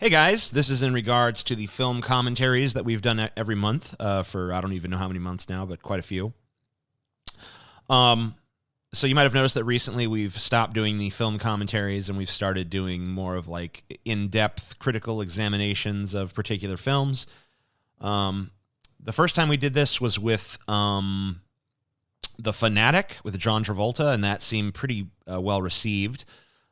Hey guys, this is in regards to the film commentaries that we've done every month for I don't even know how many months now, but quite a few. So you might have noticed that recently we've stopped doing the film commentaries and we've started doing more of like in-depth critical examinations of particular films. The first time we did this was with The Fanatic with John Travolta, and that seemed pretty well received.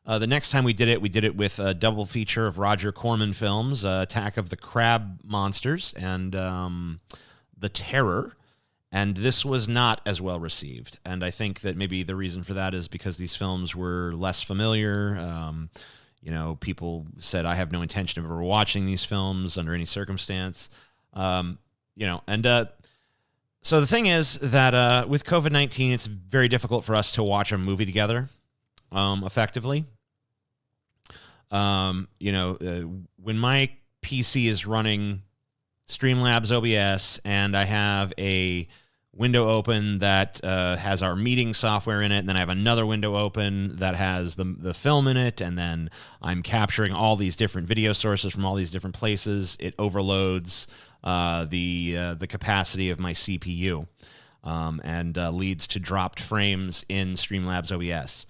The next time we did it with a double feature of Roger Corman films, Attack of the Crab Monsters and The Terror. And this was not as well received. And I think that maybe the reason for that is because these films were less familiar. People said, I have no intention of ever watching these films under any circumstance. So the thing is that with COVID-19, it's very difficult for us to watch a movie together effectively. When my PC is running Streamlabs OBS and I have a window open that has our meeting software in it, and then I have another window open that has the film in it, and then I'm capturing all these different video sources from all these different places, it overloads the capacity of my CPU and leads to dropped frames in Streamlabs OBS.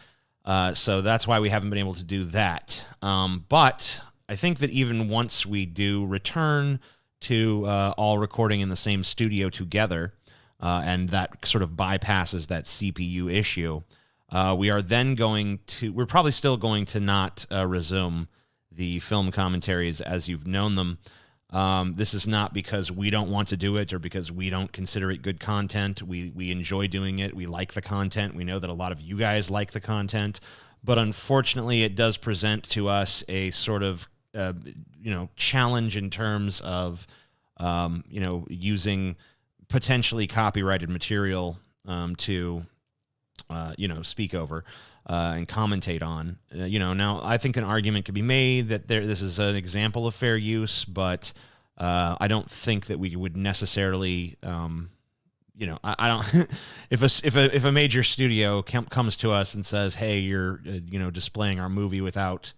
So that's why we haven't been able to do that. But I think that even once we do return to all recording in the same studio together, and that sort of bypasses that CPU issue, we're probably still going to not resume the film commentaries as you've known them. This is not because we don't want to do it or because we don't consider it good content. We enjoy doing it. We like the content. We know that a lot of you guys like the content. But unfortunately, it does present to us a sort of challenge in terms of using potentially copyrighted material to speak over and commentate on. Now I think an argument could be made that this is an example of fair use, but I don't think that we would necessarily. I don't. if a major studio comes to us and says, "Hey, you're displaying our movie without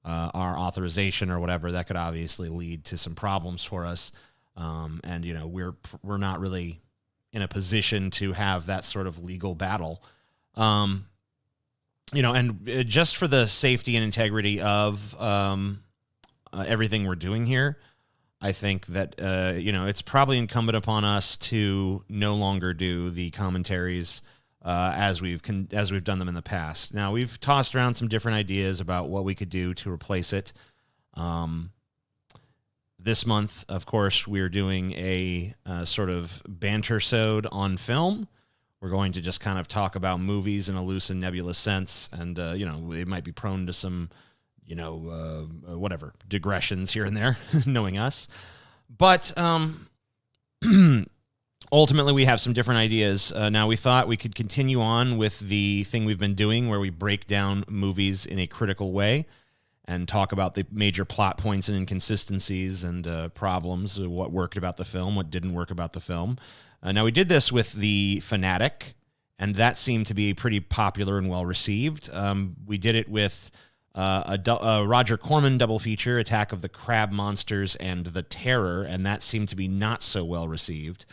our authorization or whatever," that could obviously lead to some problems for us. We're not really in a position to have that sort of legal battle. And just for the safety and integrity of everything we're doing here, I think that it's probably incumbent upon us to no longer do the commentaries as we've done them in the past. Now, we've tossed around some different ideas about what we could do to replace it. This month, of course, we're doing a sort of banter-sode on film. We're going to just kind of talk about movies in a loose and nebulous sense, and it might be prone to some digressions here and there, knowing us. But ultimately, we have some different ideas. Now, we thought we could continue on with the thing we've been doing where we break down movies in a critical way and talk about the major plot points and inconsistencies and problems, what worked about the film, what didn't work about the film. Now, we did this with The Fanatic, and that seemed to be pretty popular and well-received. We did it with a Roger Corman double feature, Attack of the Crab Monsters and The Terror, and that seemed to be not so well-received,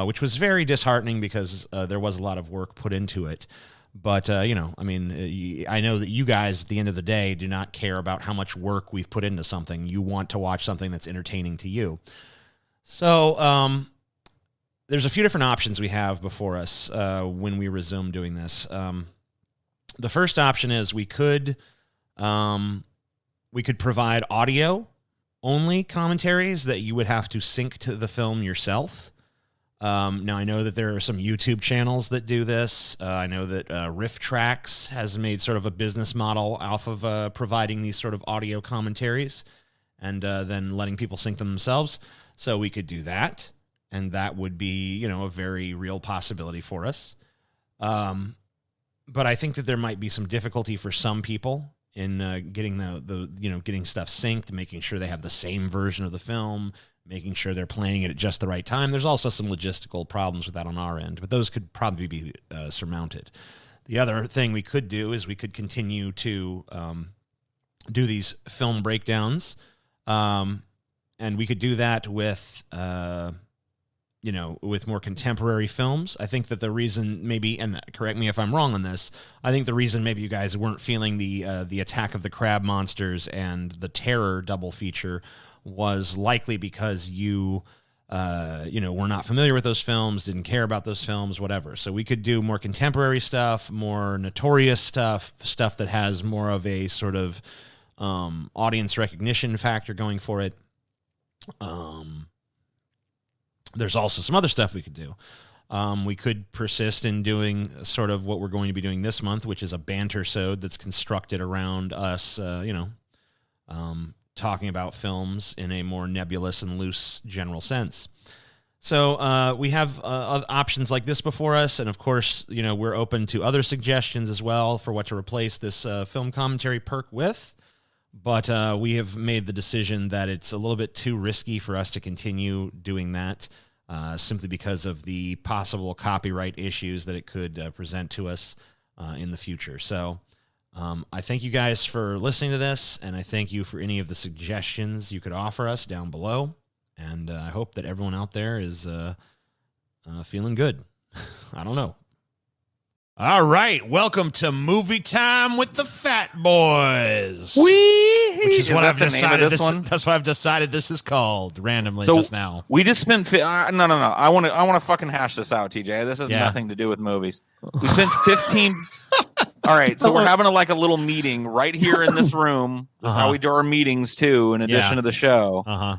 which was very disheartening because there was a lot of work put into it. But, I know that you guys, at the end of the day, do not care about how much work we've put into something. You want to watch something that's entertaining to you. So there's a few different options we have before us when we resume doing this. The first option is we could provide audio-only commentaries that you would have to sync to the film yourself. Now, I know that there are some YouTube channels that do this. I know that Riff Tracks has made sort of a business model off of providing these sort of audio commentaries and then letting people sync them themselves. So we could do that, and that would be, a very real possibility for us. But I think that there might be some difficulty for some people in getting getting stuff synced, making sure they have the same version of the film, making sure they're playing it at just the right time. There's also some logistical problems with that on our end, but those could probably be surmounted. The other thing we could do is we could continue to do these film breakdowns And we could do that with, with more contemporary films. I think that the reason maybe, and correct me if I'm wrong on this, I think the reason maybe you guys weren't feeling the Attack of the Crab Monsters and the Terror double feature was likely because you were not familiar with those films, didn't care about those films, whatever. So we could do more contemporary stuff, more notorious stuff that has more of a sort of audience recognition factor going for it. There's also some other stuff we could do. We could persist in doing sort of what we're going to be doing this month, which is a banter-sode that's constructed around us, talking about films in a more nebulous and loose general sense. So we have options like this before us, and of course, we're open to other suggestions as well for what to replace this film commentary perk with. But we have made the decision that it's a little bit too risky for us to continue doing that, simply because of the possible copyright issues that it could present to us in the future. So I thank you guys for listening to this, and I thank you for any of the suggestions you could offer us down below. And I hope that everyone out there is feeling good. I don't know. All right, welcome to Movie Time with the Fat Boys. Which is what I've decided. That's what I've decided this is called randomly just now. We just spent no. I want to fucking hash this out, TJ. This has nothing to do with movies. We spent 15. All right, so we're having a little meeting right here in this room. This is how we do our meetings too, in addition to the show.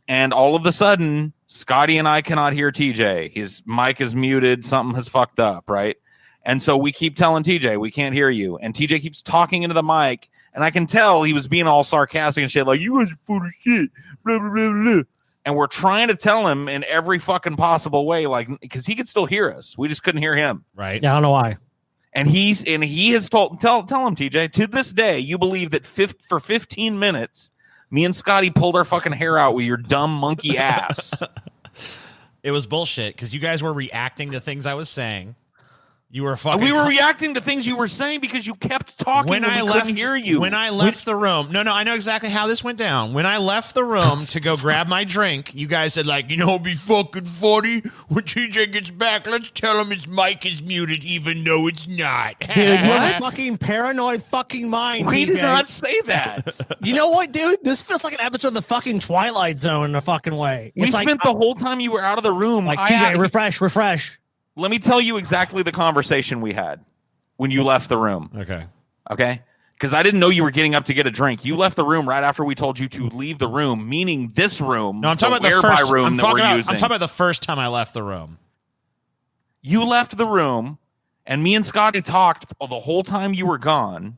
And all of a sudden, Scotty and I cannot hear TJ. His mic is muted. Something has fucked up, right? And so we keep telling TJ, we can't hear you. And TJ keeps talking into the mic. And I can tell he was being all sarcastic and shit, like, you guys are full of shit, blah, blah, blah, blah. And we're trying to tell him in every fucking possible way, like, because he could still hear us. We just couldn't hear him. Right. Yeah, I don't know why. And he has tell him, TJ, to this day, you believe that for 15 minutes, me and Scotty pulled our fucking hair out with your dumb monkey ass. It was bullshit because you guys were reacting to things I was saying. You were we were reacting to things you were saying because you kept talking when I couldn't hear you. When I left the room, no, I know exactly how this went down. When I left the room to go grab my drink, you guys said, like, it'd be fucking funny when TJ gets back. Let's tell him his mic is muted, even though it's not. Dude, you're a fucking paranoid fucking mind. We did not say that. You know what, dude? This feels like an episode of the fucking Twilight Zone in a fucking way. We spent the whole time you were out of the room. Like, TJ, refresh. Let me tell you exactly the conversation we had when you left the room. Okay? Because I didn't know you were getting up to get a drink. You left the room right after we told you to leave the room, meaning this room. No, I'm talking about the first room I'm talking about the first time I left the room. You left the room, and me and Scotty talked the whole time you were gone.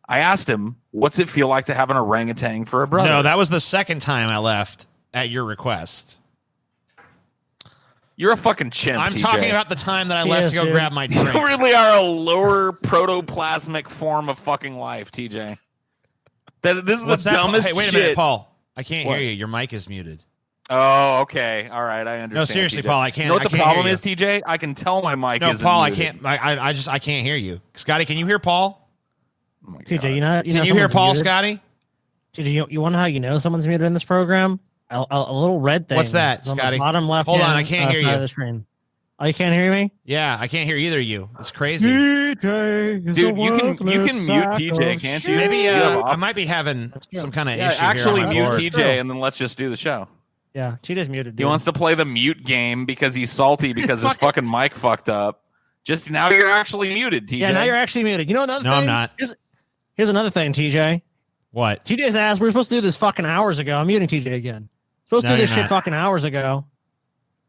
I asked him, what's it feel like to have an orangutan for a brother? No, that was the second time I left at your request. You're a fucking chimp, I'm TJ. talking about the time that I left to go grab my drink. You really are a lower protoplasmic form of fucking life, TJ. This is the dumbest shit. Hey, wait a minute, Paul. I can't hear you. Your mic is muted. Oh, okay. All right, I understand. No, seriously, TJ. Paul, I can't. You know what the problem is, TJ? I can tell my mic isn't Paul, muted. I can't hear you. Scotty, can you hear Paul? Oh my TJ, God. Can you hear Paul, muted? Scotty? TJ, you want to know how you know someone's muted in this program? A little red thing. What's that, on Scotty? The bottom left. Hold on, I can't hear you. Of the screen. Oh, you can't hear me? Yeah, I can't hear either of you. It's crazy. TJ is dude, you can mute TJ, can't you? Maybe I might be having some kind of issue. Actually, here mute TJ, and then let's just do the show. Yeah, TJ's muted. Dude. He wants to play the mute game because he's salty because his fucking mic fucked up. Just now, you're actually muted, TJ. Yeah, now you're actually muted. You know another thing? No, I'm not. Here's another thing, TJ. What? TJ's asked. We were supposed to do this fucking hours ago. I'm muting TJ again. Supposed to do this shit fucking hours ago.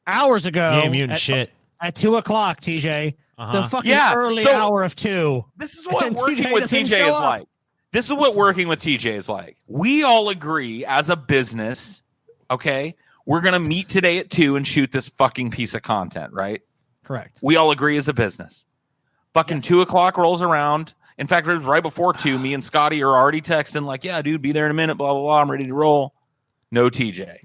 Hours ago. You ain't muting shit. At 2:00, TJ. The fucking early hour of 2. This is what working with TJ is like. This is what working with TJ is like. We all agree as a business, okay, we're going to meet today at 2 and shoot this fucking piece of content, right? Correct. We all agree as a business. Fucking 2:00 rolls around. In fact, it was right before 2. Me and Scotty are already texting like, yeah, dude, be there in a minute, blah, blah, blah. I'm ready to roll. No TJ.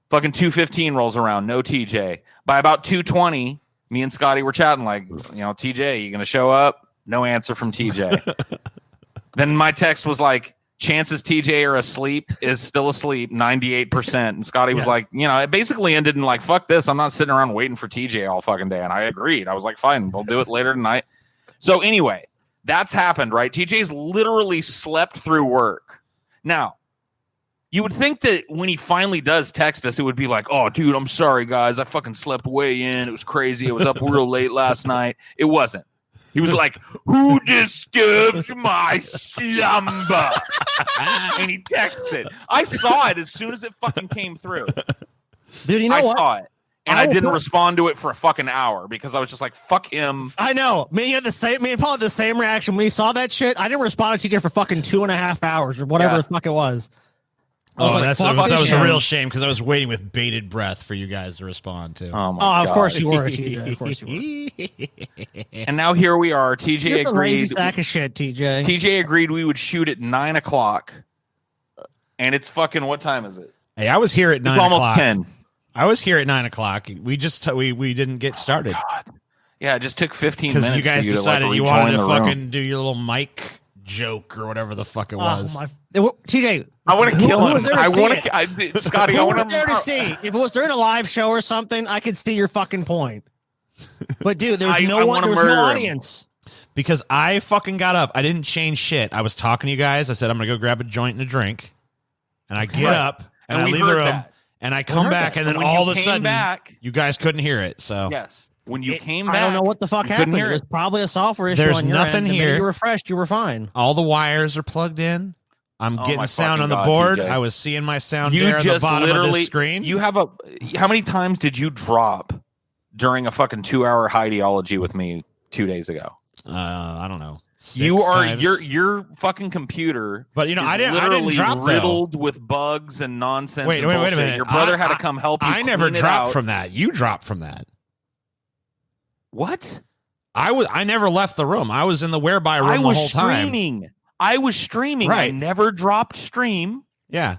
Fucking 2:15 rolls around. No TJ. By about 2:20, me and Scotty were chatting like, TJ, you going to show up? No answer from TJ. Then my text was like, chances TJ are asleep is still asleep 98%. And Scotty was like, it basically ended in like, fuck this. I'm not sitting around waiting for TJ all fucking day. And I agreed. I was like, fine, we'll do it later tonight. So anyway, that's happened, right? TJ's literally slept through work. Now, you would think that when he finally does text us, it would be like, oh, dude, I'm sorry, guys. I fucking slept way in. It was crazy. I was up real late last night. It wasn't. He was like, who disturbs my slumber? And he texts it. I saw it as soon as it fucking came through. Dude, you know I what? saw it. And I didn't respond to it for a fucking hour because I was just like, fuck him. I know. Me and Paul had the same reaction. When we saw that shit, I didn't respond to TJ for fucking 2.5 hours or whatever the fuck it was. That was a real shame because I was waiting with bated breath for you guys to respond to. Oh, my God. Of course you were, TJ. Of course you were. And now here we are. TJ agreed. Lazy sack of shit, TJ. TJ agreed we would shoot at 9 o'clock. And it's fucking, what time is it? Hey, I was here at 9 o'clock. Almost 10. I was here at 9 o'clock. We just we didn't get started. God. Yeah, it just took 15 minutes. Because you guys decided you wanted to fucking do your little mic joke or whatever the fuck it was. TJ, I want to kill him. Scotty, I want to see. If it was during a live show or something, I could see your fucking point. But dude, there's no audience. Because I fucking got up. I didn't change shit. I was talking to you guys. I said I'm gonna go grab a joint and a drink, and I get up and I leave the room, and I come back, and then all of a sudden, you guys couldn't hear it. So yes. When you came back, I don't know what the fuck happened. It was probably a software issue. There's on your nothing end. here. You refreshed. You were fine. All the wires are plugged in. I'm getting sound on the board. TJ. I was seeing my sound there at the bottom of the screen. You have how many times did you drop during a fucking 2-hour ideology with me 2 days ago? I don't know. Your fucking computer. But I didn't drop riddled with bugs and nonsense. Wait a minute. Your brother had to come help you. I never dropped from that. You dropped from that. What? I never left the room. I was in the whereby room the whole time. I was streaming. Right. I never dropped stream. Yeah.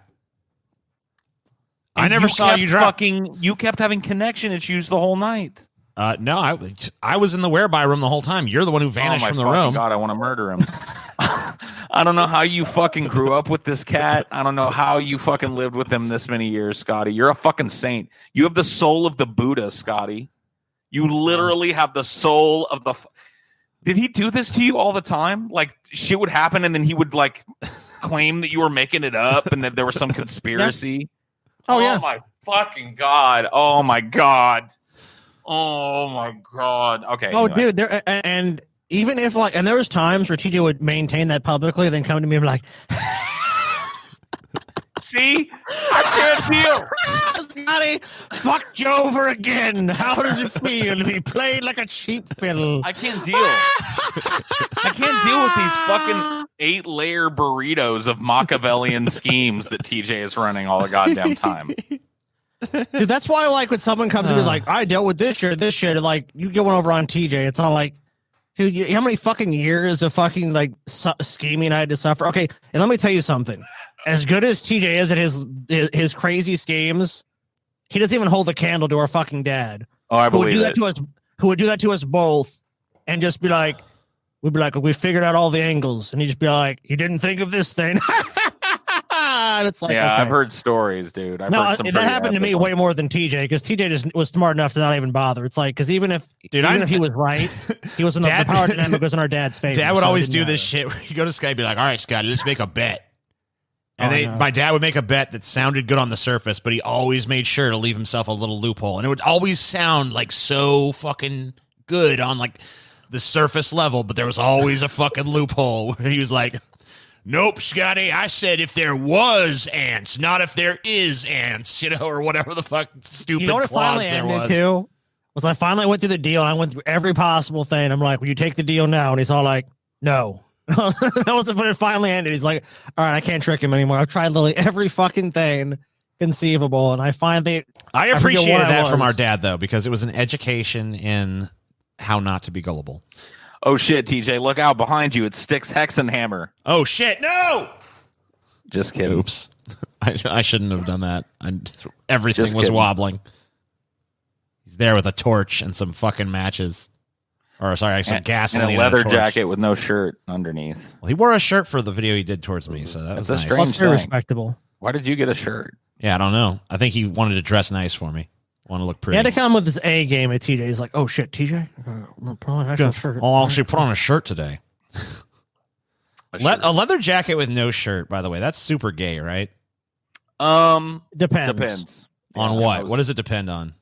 And I never saw you drop. You kept having connection issues the whole night. No, I was in the whereby room the whole time. You're the one who vanished from the room. God, I want to murder him. I don't know how you fucking grew up with this cat. I don't know how you fucking lived with him this many years, Scotty. You're a fucking saint. You have the soul of the Buddha, Scotty. You literally have the soul of the... Did he do this to you all the time? Like, shit would happen and then he would, like, claim that you were making it up and that there was some conspiracy? Oh, yeah. Oh, my fucking God. Oh, my God. Oh, my God. Okay. Oh, anyway. Dude, and even if, like... And there was times where TJ would maintain that publicly, then come to me and be like... See? I can't deal. Scotty, fuck Joe over again. How does it feel to be played like a cheap fiddle? I can't deal. I can't deal with these fucking 8-layer burritos of Machiavellian schemes that TJ is running all the goddamn time. Dude, that's why, like, when someone comes to me like, I dealt with this shit, and, like, you get one over on TJ, it's all like, dude, how many fucking years of fucking, like, scheming I had to suffer? Okay, and let me tell you something. As good as TJ is at his crazy schemes, he doesn't even hold a candle to our fucking dad. Oh, I believe who would do that to us both, and just be like, we'd be like, we figured out all the angles, and he'd just be like, you didn't think of this thing. And it's like, yeah, okay. I've heard stories, dude. I've heard some that happened to me way more than TJ, because TJ just was smart enough to not even bother. It's like, because even if he was right, he was in the power dynamic was in our dad's favor. Dad would always do this shit where you go to Skype and be like, all right, Scotty, let's make a bet. And my dad would make a bet that sounded good on the surface, but he always made sure to leave himself a little loophole. And it would always sound like so fucking good on like the surface level, but there was always a fucking loophole where he was like, nope, Scotty, I said if there was ants, not if there is ants, or whatever the fuck stupid clause there was. Too, was I finally went through the deal, and I went through every possible thing. I'm like, will you take the deal now? And he's all like, no. That was when it finally ended. He's like, all right, I can't trick him anymore. I've tried literally every fucking thing conceivable, and I appreciated that from our dad, though, because it was an education in how not to be gullible. Oh shit, TJ, look out behind you. It's Styx Hexenhammer. Oh shit, no! Just kidding. Oops. I shouldn't have done that. Everything was wobbling. He's there with a torch and some fucking matches. Or sorry, I said gasoline. And a leather jacket with no shirt underneath. Well, he wore a shirt for the video he did towards me, so that was nice. That's very respectable. Why did you get a shirt? Yeah, I don't know. I think he wanted to dress nice for me. Want to look pretty. He had to come with his A game at TJ. He's like, "Oh shit, TJ, put on an actual shirt." I'll actually put on a shirt today. A leather jacket with no shirt, by the way, that's super gay, right? Depends on what. What does it depend on?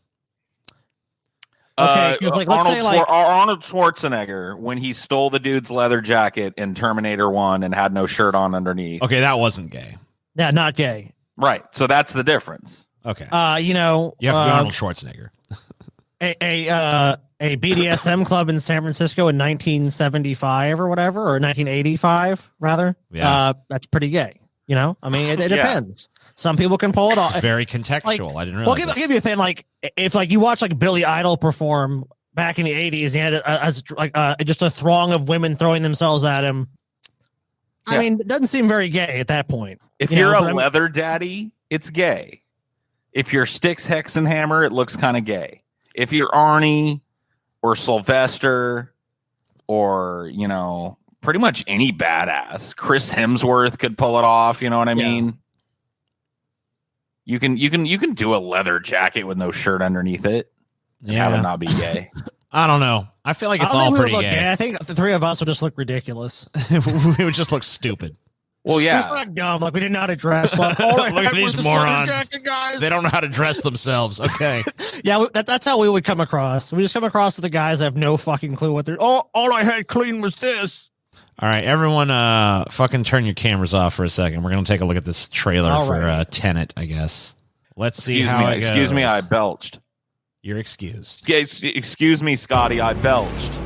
Okay, like let's say like Arnold Schwarzenegger when he stole the dude's leather jacket in Terminator 1 and had no shirt on underneath. Okay, that wasn't gay. Yeah, not gay. Right. So that's the difference. Okay. You have to be Arnold Schwarzenegger. a BDSM club in San Francisco in 1975 or whatever, or 1985 rather. Yeah. That's pretty gay. I mean, it depends. Some people can pull it off. Very contextual. I didn't realize. I'll give you a thing. Like if you watch like Billy Idol perform back in the 80s, he had just a throng of women throwing themselves at him. Yeah. I mean, it doesn't seem very gay at that point. If you're a leather daddy, it's gay. If you're Styx Hexenhammer, it looks kind of gay. If you're Arnie or Sylvester or, pretty much any badass, Chris Hemsworth could pull it off. You know what I mean? You can do a leather jacket with no shirt underneath it and have it not be gay. I don't know. I feel like it's all pretty gay. I think the three of us will just look ridiculous. We would just look stupid. Well, yeah. Just like dumb. Like we didn't know how to dress. Like, look at these morons. They don't know how to dress themselves. Okay. Yeah, that's how we would come across. We just come across to the guys that have no fucking clue what they're. Oh, all I had clean was this. All right, everyone, fucking turn your cameras off for a second. We're gonna take a look at this trailer for Tenet, I guess. Let's see how it goes. Excuse me, I belched. You're excused. Excuse me, Scotty, I belched.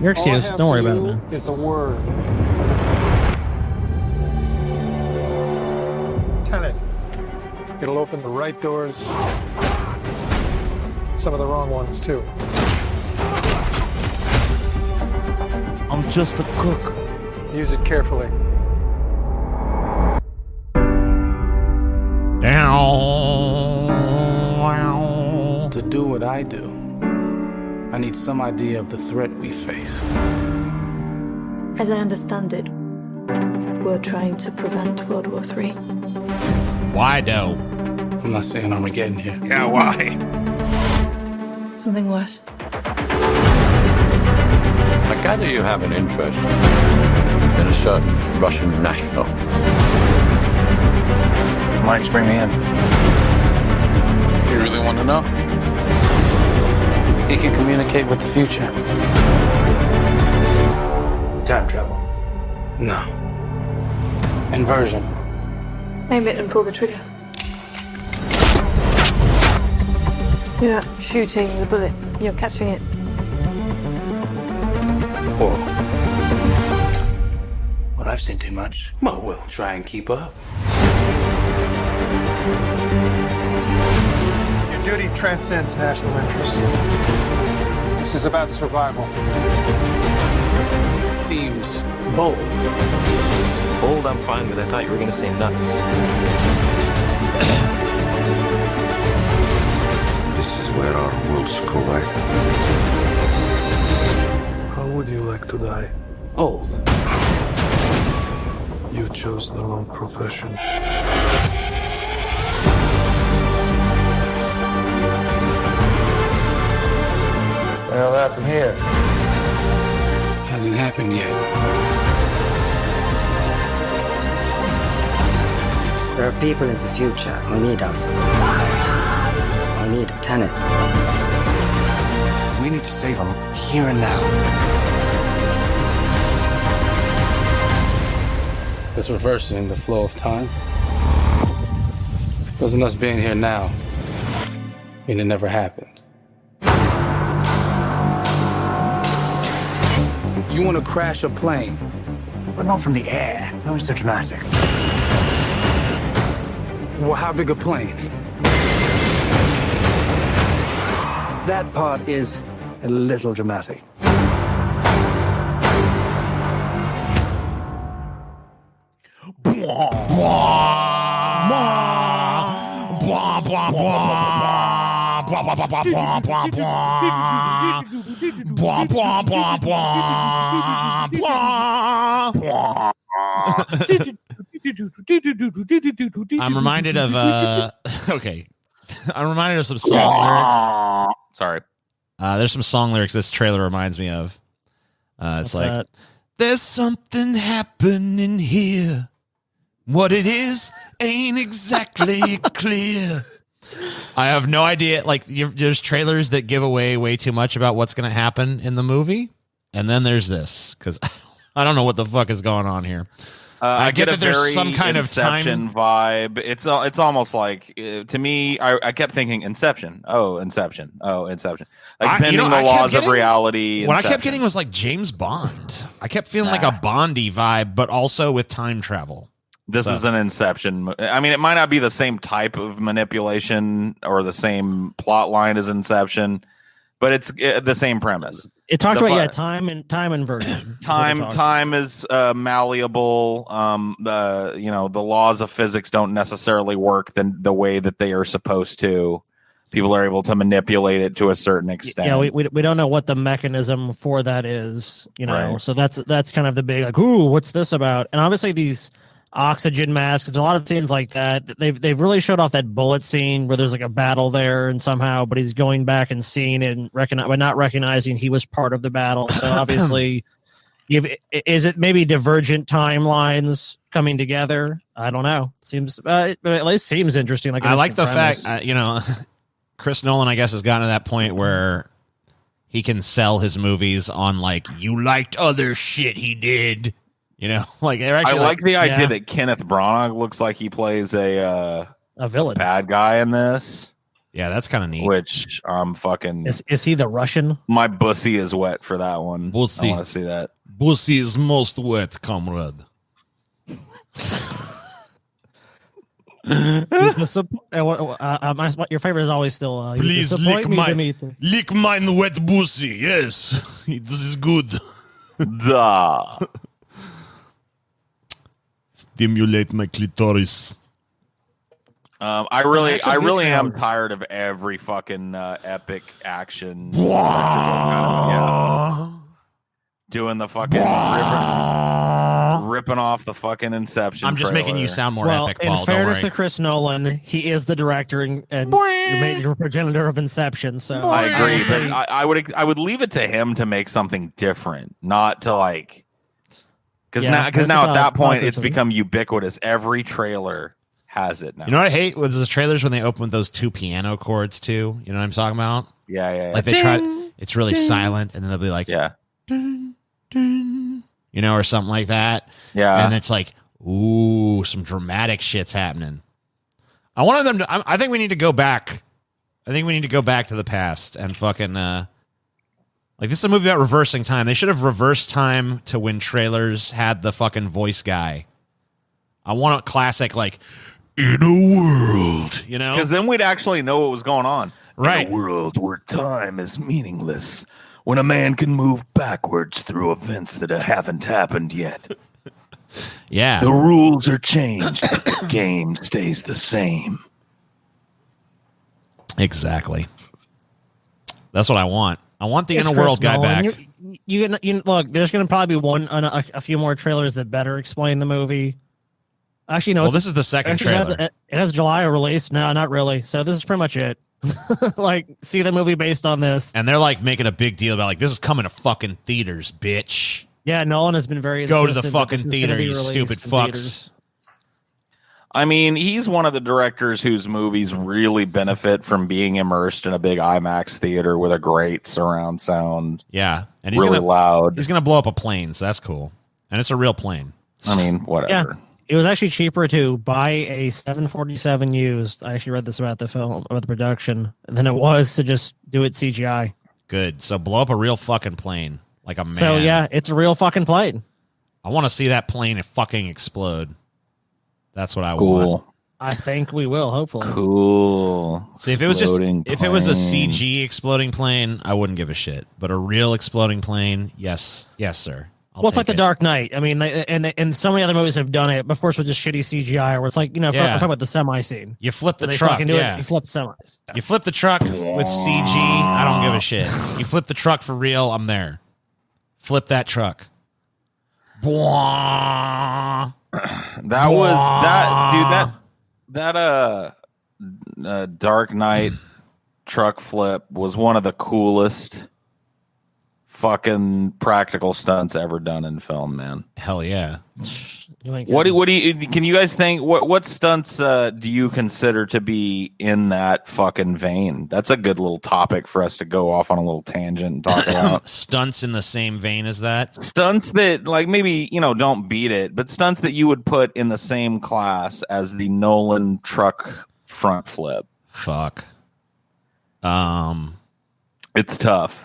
You're excused. Don't worry about it, man. It's a word. Tenet. It'll open the right doors. Some of the wrong ones, too. I'm just a cook. Use it carefully. To do what I do, I need some idea of the threat we face. As I understand it, we're trying to prevent World War III. Why, though? I'm not saying Armageddon here. Yeah, why? Something worse. I gather you have an interest in a certain Russian national. Mike's bring me in. You really want to know? He can communicate with the future. Time travel? No. Inversion. Aim it and pull the trigger. You're not shooting the bullet, you're catching it. Whoa. Well, I've seen too much. Well, we'll try and keep up. Your duty transcends national interests. This is about survival. Seems bold. Bold, I'm fine with. I thought you were going to say nuts. This is where our worlds collide. How would you like to die? Old. You chose the wrong profession. Well, that from here. Hasn't happened yet. There are people in the future who need us. Who need Tenet. We need to save them here and now. This reversing the flow of time. Doesn't us being here now mean it never happened? You want to crash a plane? But not from the air. No, it's so dramatic. Well, how big a plane? That part is a little dramatic. I'm reminded of okay. I'm reminded of some song lyrics. Sorry. There's some song lyrics this trailer reminds me of. It's like, that? there's something happening here. What it is ain't exactly clear. I have no idea. Like, there's trailers that give away way too much about what's going to happen in the movie. And then there's this, because I don't know what the fuck is going on here. I get that there's some kind of Inception vibe. It's almost like, to me, I kept thinking Inception. Oh, Inception. Oh, Inception. Like bending the laws of reality. What I kept getting was like James Bond. I kept feeling like a Bondy vibe, but also with time travel. This is an Inception. I mean, it might not be the same type of manipulation or the same plot line as Inception, but it's the same premise. It talks about time inversion. Time is malleable. The laws of physics don't necessarily work the way that they are supposed to. People are able to manipulate it to a certain extent. Yeah, we don't know what the mechanism for that is. Right. So that's kind of the big like, ooh, what's this about? And obviously these oxygen masks and a lot of scenes like that, they've really showed off that bullet scene where there's like a battle there and somehow, but he's going back and seeing it and but not recognizing he was part of the battle. So obviously, is it maybe divergent timelines coming together? I don't know. Seems at least seems interesting. Like I like the fact Chris Nolan, I guess, has gotten to that point where he can sell his movies on like, you liked other shit he did. Like they're actually. I like the idea that Kenneth Branagh looks like he plays a villain, bad guy in this. Yeah, that's kind of neat. Which I'm fucking. Is he the Russian? My bussy is wet for that one. Bussy. I want to see that. Bussy is most wet, comrade. Your favorite is always still. Please lick mine wet bussy. Yes, this is good. Duh. Stimulate my clitoris. I really am tired of every fucking epic action. Doing the fucking ripping off the fucking Inception. I'm just trailer. making you sound more epic, Paul. In fairness to Chris Nolan, he is the director and your major progenitor of Inception. So I agree, but I would leave it to him to make something different, not to like. Because now at that point it's become ubiquitous. Every trailer has it now. You know what I hate was the trailers when they open with those two piano chords too. You know what I'm talking about? Yeah. Like they try. It's really silent, and then they'll be like, dun, dun, or something like that. Yeah, and it's like, ooh, some dramatic shit's happening. I wanted them to. I think we need to go back. I think we need to go back to the past and fucking. Like, this is a movie about reversing time. They should have reversed time to when trailers had the fucking voice guy. I want a classic, like, in a world, Because then we'd actually know what was going on. Right. In a world where time is meaningless, when a man can move backwards through events that haven't happened yet. Yeah. The rules are changed, but the game stays the same. Exactly. That's what I want. I want the inner world guy back. You look. There's going to probably be a few more trailers that better explain the movie. Actually, no. Well, this is the second trailer. It has July release. No, not really. So this is pretty much it. Like, see the movie based on this. And they're like making a big deal about like, this is coming to fucking theaters, bitch. Yeah, Nolan has been very go to the fucking theater, you stupid fucks. Theaters. I mean, he's one of the directors whose movies really benefit from being immersed in a big IMAX theater with a great surround sound. Yeah, and he's really loud. He's gonna blow up a plane, so that's cool. And it's a real plane. I mean, whatever. Yeah. It was actually cheaper to buy a 747 used. I actually read this about the film, about the production, than it was to just do it CGI. Good. So blow up a real fucking plane like a man. So yeah, it's a real fucking plane. I want to see that plane fucking explode. That's what I want. I think we will, hopefully. Cool. See, if it was a CG exploding plane, I wouldn't give a shit. But a real exploding plane, yes, sir. Well, it's like The Dark Knight. I mean, and so many other movies have done it, but of course with just shitty CGI, where it's like, I'm talking about the semi scene. You flip the truck, You flip semis. You flip the truck with CG. I don't give a shit. You flip the truck for real. I'm there. Flip that truck. That was that Dark Knight truck flip was one of the coolest fucking practical stunts ever done in film, man. Hell yeah. What do you can you guys think what stunts do you consider to be in that fucking vein? That's a good little topic for us to go off on a little tangent and talk about. Stunts in the same vein as that? Stunts that, like, maybe, don't beat it, but stunts that you would put in the same class as the Nolan truck front flip. Fuck. It's tough.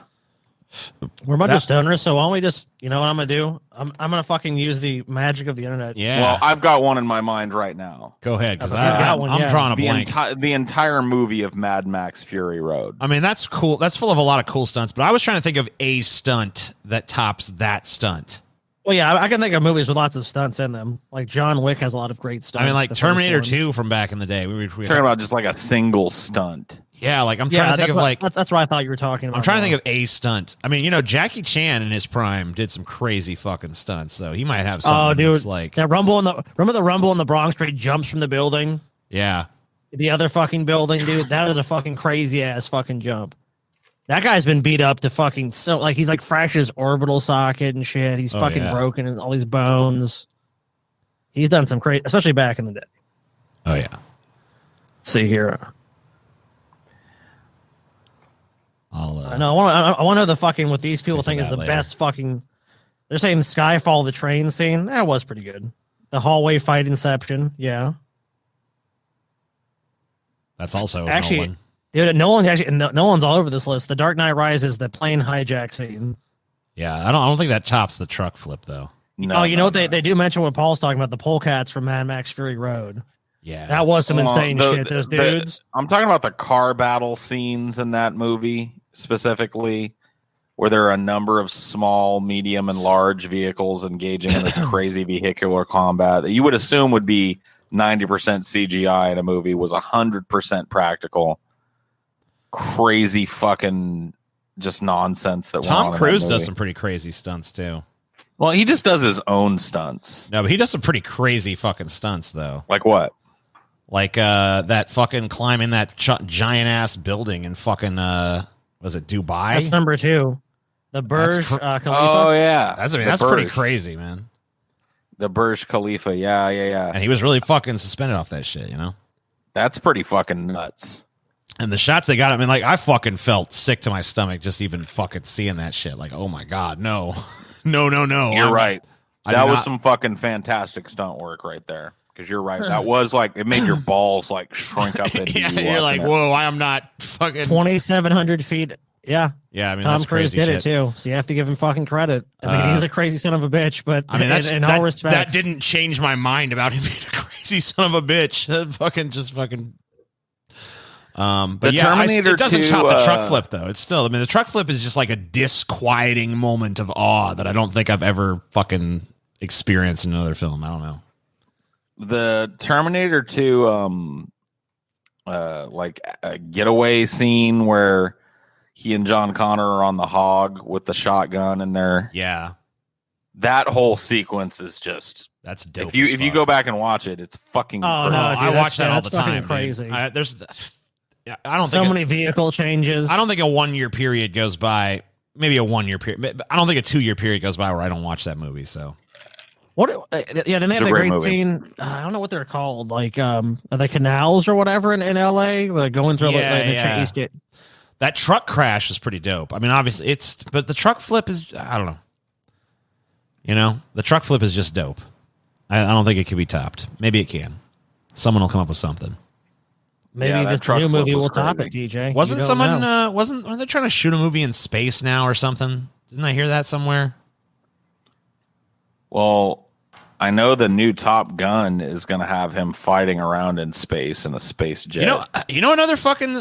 We're a bunch of stoners, so why don't we just, you know what I'm gonna do? I'm gonna fucking use the magic of the internet. Yeah. Well, I've got one in my mind right now. Go ahead, because I'm drawing a blank. The entire movie of Mad Max Fury Road. I mean, that's cool. That's full of a lot of cool stunts, but I was trying to think of a stunt that tops that stunt. Well, yeah, I can think of movies with lots of stunts in them. Like John Wick has a lot of great stunts. I mean, like Terminator 2 from back in the day. We were talking about just like a single stunt. Yeah, like I'm trying to think of that's what I thought you were talking about. I'm trying to think of a stunt. I mean, Jackie Chan in his prime did some crazy fucking stunts, so he might have something. Oh, dude, that's like that rumble remember the rumble in the Bronx where he jumps from the building? Yeah, the other fucking building, dude. That is a fucking crazy ass fucking jump. That guy's been beat up to fucking he's like fractured his orbital socket and shit. He's fucking broken and all these bones. He's done some crazy, especially back in the day. Oh yeah. Let's see here. I know. I want to know the fucking what these people think is the best fucking. They're saying Skyfall, the train scene. That was pretty good. The hallway fight, Inception. Yeah. That's also actually, Nolan. Dude, Nolan's all over this list. The Dark Knight Rises, the plane hijack scene. Yeah, I don't think that tops the truck flip though. What they do mention what Paul's talking about, the polecats from Mad Max Fury Road. Yeah, that was some insane shit. Those dudes. I'm talking about the car battle scenes in that movie specifically, where there are a number of small, medium, and large vehicles engaging in this crazy vehicular combat that you would assume would be 90% CGI in a movie was 100% practical. Crazy fucking just nonsense that Tom Cruise does some pretty crazy stunts too. Well, he just does his own stunts. No, but he does some pretty crazy fucking stunts though. Like what? Like that fucking climbing that giant ass building in fucking was it Dubai? That's number 2. The Burj Khalifa. Oh yeah, that's pretty crazy, man. The Burj Khalifa, yeah. And he was really fucking suspended off that shit, That's pretty fucking nuts. And the shots they got, I mean, like I fucking felt sick to my stomach just even fucking seeing that shit. Like, oh my god, no, no. You're right. That was some fucking fantastic stunt work right there. Because you're right. That was like, it made your balls like shrink up into you. You're like, whoa, I am not fucking 2,700 feet. Yeah. Yeah, I mean, Tom Cruise did it too. So you have to give him fucking credit. I mean, he's a crazy son of a bitch, but I mean, in all respect. That didn't change my mind about him being a crazy son of a bitch. But yeah, it doesn't top the truck flip though. It's still, I mean, the truck flip is just like a disquieting moment of awe that I don't think I've ever fucking experienced in another film. I don't know. The Terminator 2 like a getaway scene where he and John Connor are on the hog with the shotgun in there. Yeah. That whole sequence is just, that's dope. If you go back and watch it, it's fucking no, dude, I watch that all the time. Crazy. I don't so think many vehicle changes. I don't think a 1 year period goes by. Maybe a 1 year period. But I don't think a 2 year period goes by where I don't watch that movie. So yeah, then they have the great scene. I don't know what they're called, like the canals or whatever in LA, where they're going through that truck crash is pretty dope. I mean, obviously but the truck flip is, I don't know. The truck flip is just dope. I don't think it can be topped. Maybe it can. Someone will come up with something. Maybe this new movie will top it, DJ. Wasn't they trying to shoot a movie in space now or something? Didn't I hear that somewhere? Well, I know the new Top Gun is going to have him fighting around in space in a space jet. You know another fucking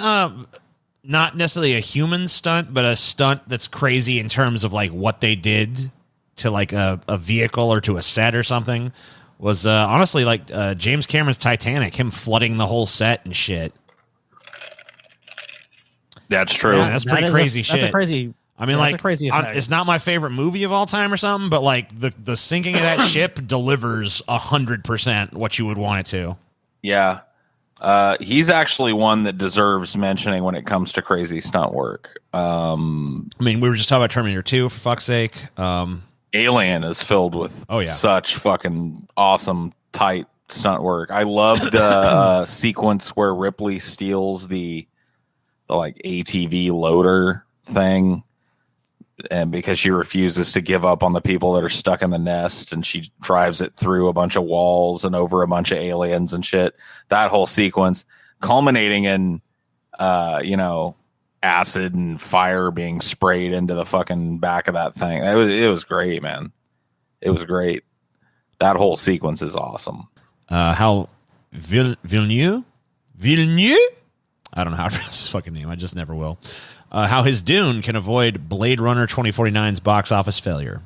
not necessarily a human stunt, but a stunt that's crazy in terms of like what they did to like a vehicle or to a set or something was honestly like James Cameron's Titanic, him flooding the whole set and shit. That's true. Yeah, that's pretty crazy shit. That's a crazy. I mean, like, it's not my favorite movie of all time or something, but like the sinking of that ship delivers 100% what you would want it to. Yeah. He's actually one that deserves mentioning when it comes to crazy stunt work. I mean, we were just talking about Terminator 2, for fuck's sake. Alien is filled with such fucking awesome, tight stunt work. I loved the sequence where Ripley steals the like ATV loader thing. And because she refuses to give up on the people that are stuck in the nest, and she drives it through a bunch of walls and over a bunch of aliens and shit. That whole sequence culminating in, acid and fire being sprayed into the fucking back of that thing. It was great, man. It was great. That whole sequence is awesome. How Villeneuve? I don't know how to pronounce his fucking name. I just never will. How his Dune can avoid Blade Runner 2049's box office failure.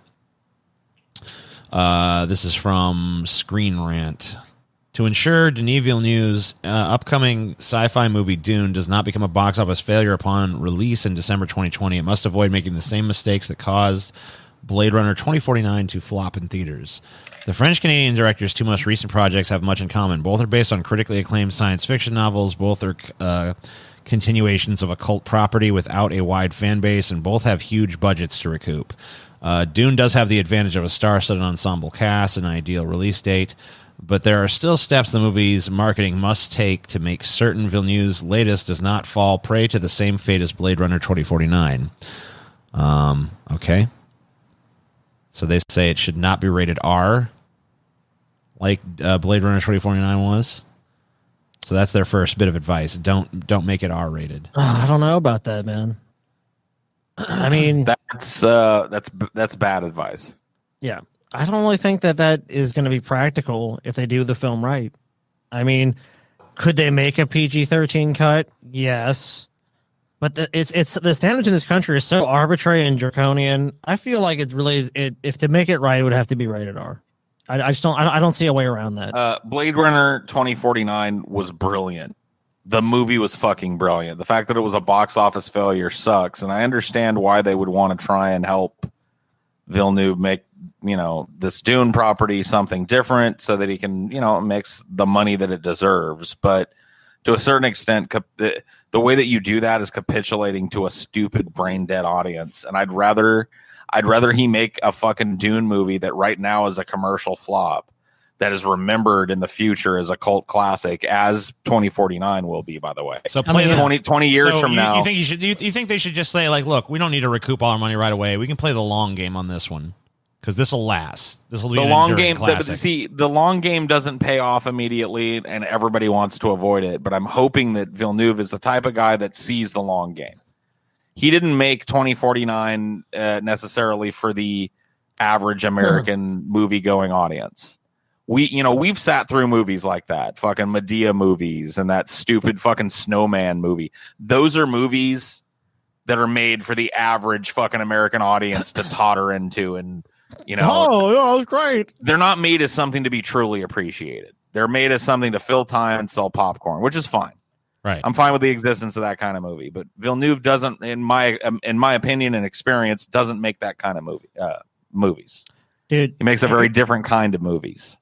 This is from Screen Rant. To ensure Denis Villeneuve's upcoming sci-fi movie Dune does not become a box office failure upon release in December 2020, it must avoid making the same mistakes that caused Blade Runner 2049 to flop in theaters. The French-Canadian director's two most recent projects have much in common. Both are based on critically acclaimed science fiction novels. Both are continuations of a cult property without a wide fan base, and both have huge budgets to recoup. Dune does have the advantage of a star-studded ensemble cast and an ideal release date, but there are still steps the movie's marketing must take to make certain Villeneuve's latest does not fall prey to the same fate as Blade Runner 2049. Okay. So they say it should not be rated R, like Blade Runner 2049 was. So that's their first bit of advice. Don't make it R rated. I don't know about that, man. I mean, that's bad advice. Yeah, I don't really think that is going to be practical if they do the film right. I mean, could they make a PG-13 cut? Yes, but it's the standards in this country are so arbitrary and draconian. I feel like if to make it right, it would have to be rated R. I just don't see a way around that. Blade Runner 2049 was brilliant. The movie was fucking brilliant. The fact that it was a box office failure sucks, and I understand why they would want to try and help Villeneuve make this Dune property something different so that he can makes the money that it deserves. But to a certain extent, the way that you do that is capitulating to a stupid brain dead audience, and I'd rather he make a fucking Dune movie that right now is a commercial flop that is remembered in the future as a cult classic, as 2049 will be, by the way. So play 20 years from now. You think they should just say, like, look, we don't need to recoup all our money right away. We can play the long game on this one because this will last. This will be the an long game. classic. The long game doesn't pay off immediately, and everybody wants to avoid it. But I'm hoping that Villeneuve is the type of guy that sees the long game. He didn't make 2049 necessarily for the average American movie-going audience. We've sat through movies like that, fucking Medea movies and that stupid fucking Snowman movie. Those are movies that are made for the average fucking American audience to totter into, and oh, yeah, that was great. They're not made as something to be truly appreciated. They're made as something to fill time and sell popcorn, which is fine. Right. I'm fine with the existence of that kind of movie, but Villeneuve doesn't, in my opinion and experience, doesn't make that kind of movies. Dude, he makes a very different kind of movies.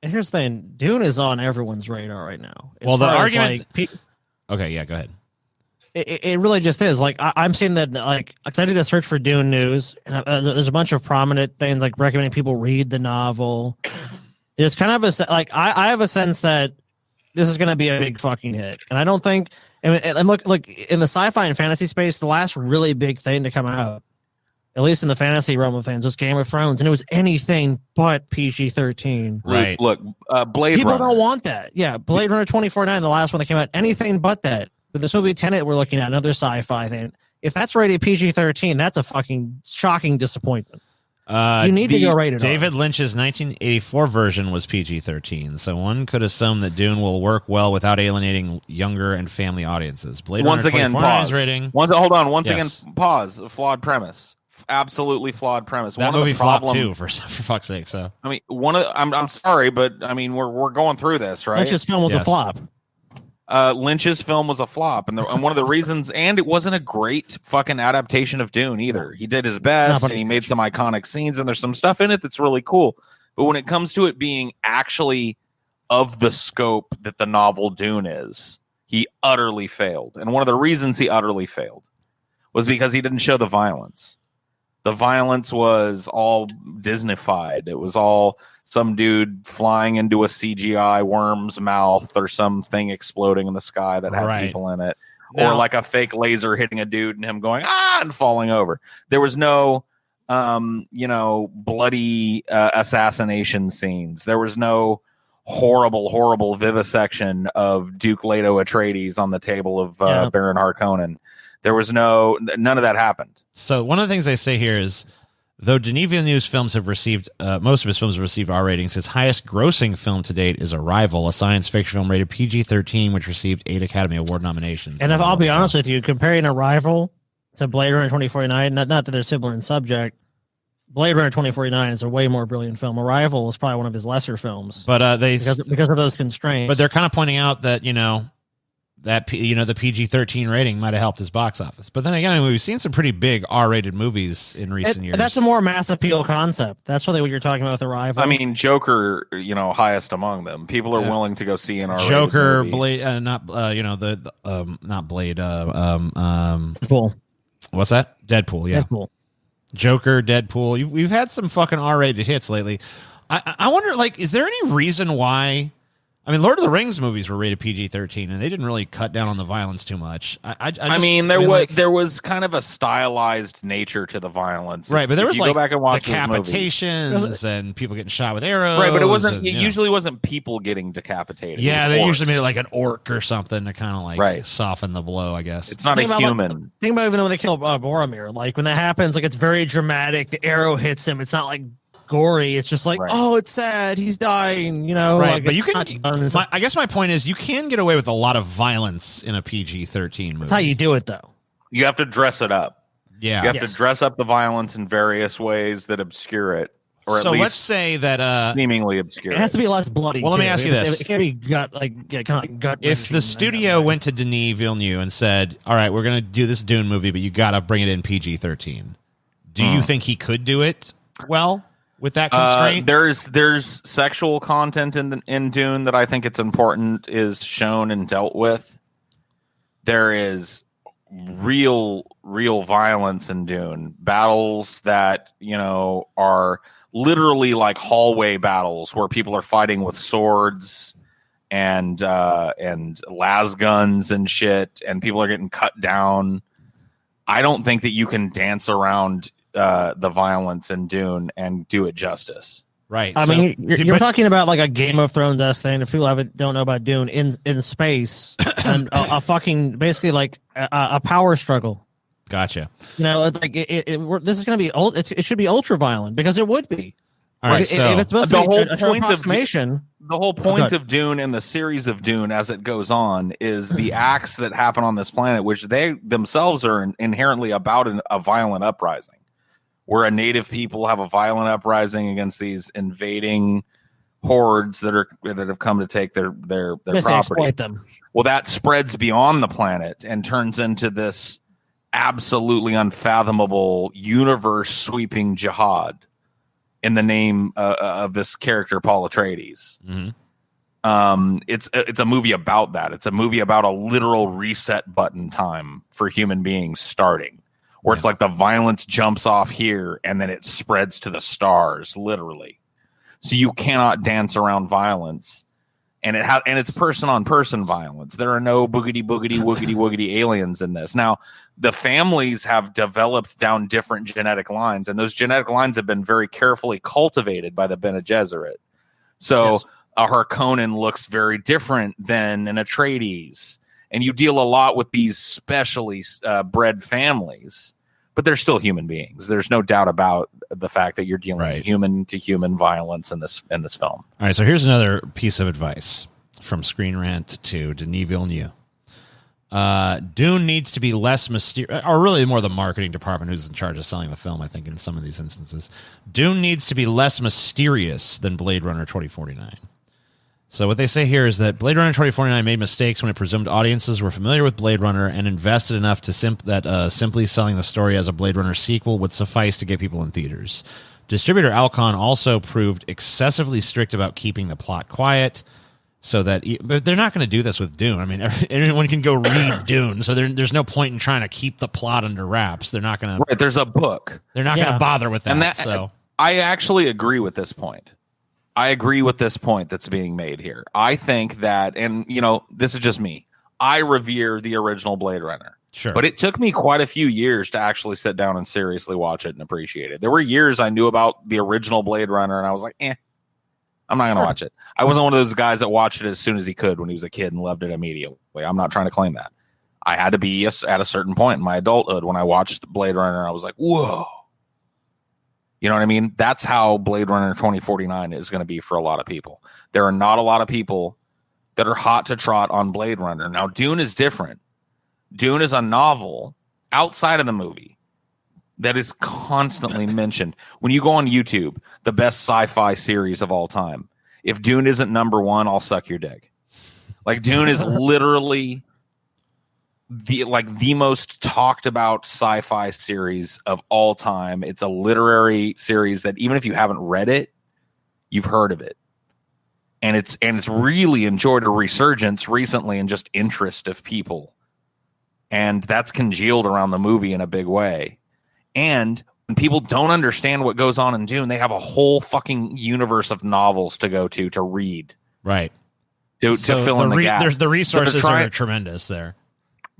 Here's the thing: Dune is on everyone's radar right now. Well, the argument. Okay, yeah, go ahead. It really just is. Like I'm seeing that. Like, I did a search for Dune news, and there's a bunch of prominent things like recommending people read the novel. There's kind of I have a sense that this is going to be a big fucking hit, and I don't think. And look in the sci-fi and fantasy space, the last really big thing to come out, at least in the fantasy realm of fans, was Game of Thrones, and it was anything but PG-13. Right. Look, Blade People Runner. don't want that. Yeah, Blade Runner 2049, the last one that came out, anything but that. But this movie Tenet we're looking at, another sci-fi thing. If that's rated PG-13, that's a fucking shocking disappointment. You need to go rated David R. Lynch's 1984 version was PG-13, so one could assume that Dune will work well without alienating younger and family audiences. Blade Once Runner again, pause. Rating. Hold on. Once Yes. again, pause. A flawed premise. absolutely flawed premise. That one movie of the problem, flopped too, for fuck's sake. So I mean, I'm sorry, but I mean, we're going through this, right? Lynch's film was a flop. Lynch's film was a flop, and one of the reasons, and it wasn't a great fucking adaptation of Dune either. He did his best, and he made some iconic scenes, and there's some stuff in it that's really cool. But when it comes to it being actually of the scope that the novel Dune is, he utterly failed. And one of the reasons he utterly failed was because he didn't show the violence. The violence was all Disneyfied. It was all some dude flying into a CGI worm's mouth or something exploding in the sky that had people in it. Or like a fake laser hitting a dude and him going, and falling over. There was no, bloody assassination scenes. There was no horrible vivisection of Duke Leto Atreides on the table of Baron Harkonnen. There was none of that happened. So one of the things they say here is, though Denis Villeneuve's films have received, most of his films have received R ratings, his highest grossing film to date is Arrival, a science fiction film rated PG-13, which received 8 Academy Award nominations. And if I'll be honest with you, comparing Arrival to Blade Runner 2049, not that they're similar in subject, Blade Runner 2049 is a way more brilliant film. Arrival is probably one of his lesser films. But because of those constraints. But they're kind of pointing out that, the PG-13 rating might have helped his box office. But then again, we've seen some pretty big R-rated movies in recent years. That's a more mass appeal concept. That's really what you're talking about with Arrival. I mean, Joker, highest among them. People are willing to go see an R-rated Joker, movie. Blade, not Blade. Deadpool. What's that? Deadpool. Yeah. Deadpool. Joker, Deadpool. We've had some fucking R-rated hits lately. I wonder, is there any reason why? I mean, Lord of the Rings movies were rated PG-13, and they didn't really cut down on the violence too much. There was kind of a stylized nature to the violence, right? But there was go back and watch decapitations and people getting shot with arrows, right? But it wasn't. It usually wasn't people getting decapitated. Yeah, they usually made it like an orc or something to kind of soften the blow. I guess it's not a human. Think about even when they kill Boromir. Like when that happens, it's very dramatic. The arrow hits him. It's not like gory. It's just oh, it's sad, he's dying, right? But you can I guess my point is you can get away with a lot of violence in a PG-13 movie. That's how you do it, though. You have to dress it up. You have to dress up the violence in various ways that obscure it, or at least let's say that seemingly obscure it has to be less bloody. Well, let me ask you this: it can't be gut if the studio went to Denis Villeneuve and said, all right, we're going to do this Dune movie, but you got to bring it in PG-13, do you think he could do it well with that constraint? There's sexual content in Dune that I think it's important is shown and dealt with. There is real violence in Dune. Battles that, are literally like hallway battles where people are fighting with swords and las guns and shit, and people are getting cut down. I don't think that you can dance around the violence in Dune and do it justice. Right. I mean, you're talking about like a Game of Thrones thing. If people don't know about Dune in space, and a fucking basically like a power struggle. Gotcha. This is going to be it should be ultra violent because it would be. All right. If it's supposed to be a true approximation. The whole point of Dune and the series of Dune as it goes on is the acts that happen on this planet, which they themselves are inherently about a violent uprising. Where a native people have a violent uprising against these invading hordes that have come to take their property. Them. Well, that spreads beyond the planet and turns into this absolutely unfathomable universe-sweeping jihad in the name of this character Paul Atreides. Mm-hmm. It's a movie about that. It's a movie about a literal reset button time for human beings starting. Where it's like the violence jumps off here and then it spreads to the stars, literally. So you cannot dance around violence, and it's person on person violence. There are no boogity woogity aliens in this. Now, the families have developed down different genetic lines, and those genetic lines have been very carefully cultivated by the Bene Gesserit. So a Harkonnen looks very different than an Atreides. And you deal a lot with these specially bred families, but they're still human beings. There's no doubt about the fact that you're dealing with human to human violence in this film. All right, so here's another piece of advice from Screen Rant to Denis Villeneuve. Dune needs to be less mysterious, or really more the marketing department who's in charge of selling the film, I think, in some of these instances. Dune needs to be less mysterious than Blade Runner 2049. So what they say here is that Blade Runner 2049 made mistakes when it presumed audiences were familiar with Blade Runner and invested enough to simply selling the story as a Blade Runner sequel would suffice to get people in theaters. Distributor Alcon also proved excessively strict about keeping the plot quiet, so that, but they're not going to do this with Dune. I mean, anyone can go read Dune, so there's no point in trying to keep the plot under wraps. They're not going to. Right, there's a book. They're not going to bother with that. And so I actually agree with this point. I agree with this point that's being made here. I think that, and this is just me. I revere the original Blade Runner. Sure. But it took me quite a few years to actually sit down and seriously watch it and appreciate it. There were years I knew about the original Blade Runner, and I was like, I'm not going to watch it. I wasn't one of those guys that watched it as soon as he could when he was a kid and loved it immediately. I'm not trying to claim that. I had to be at a certain point in my adulthood when I watched Blade Runner. I was like, whoa. You know what I mean? That's how Blade Runner 2049 is going to be for a lot of people. There are not a lot of people that are hot to trot on Blade Runner. Now, Dune is different. Dune is a novel outside of the movie that is constantly mentioned. When you go on YouTube, the best sci-fi series of all time, if Dune isn't number one, I'll suck your dick. Like, Dune is literally the most talked about sci-fi series of all time. It's a literary series that even if you haven't read it, you've heard of it. And it's really enjoyed a resurgence recently in just interest of people. And that's congealed around the movie in a big way. And when people don't understand what goes on in Dune, they have a whole fucking universe of novels to go to read. Right. To fill in the gap. There's the resources are tremendous there.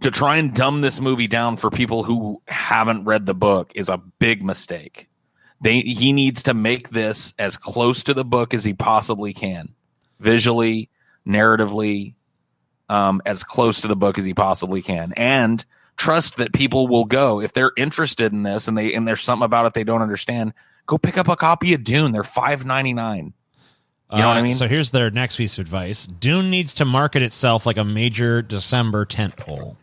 To try and dumb this movie down for people who haven't read the book is a big mistake. He needs to make this as close to the book as he possibly can. Visually, narratively, as close to the book as he possibly can. And trust that people will go if they're interested in this and there's something about it they don't understand. Go pick up a copy of Dune. They're $5.99. You know what I mean? So here's their next piece of advice. Dune needs to market itself like a major December tentpole.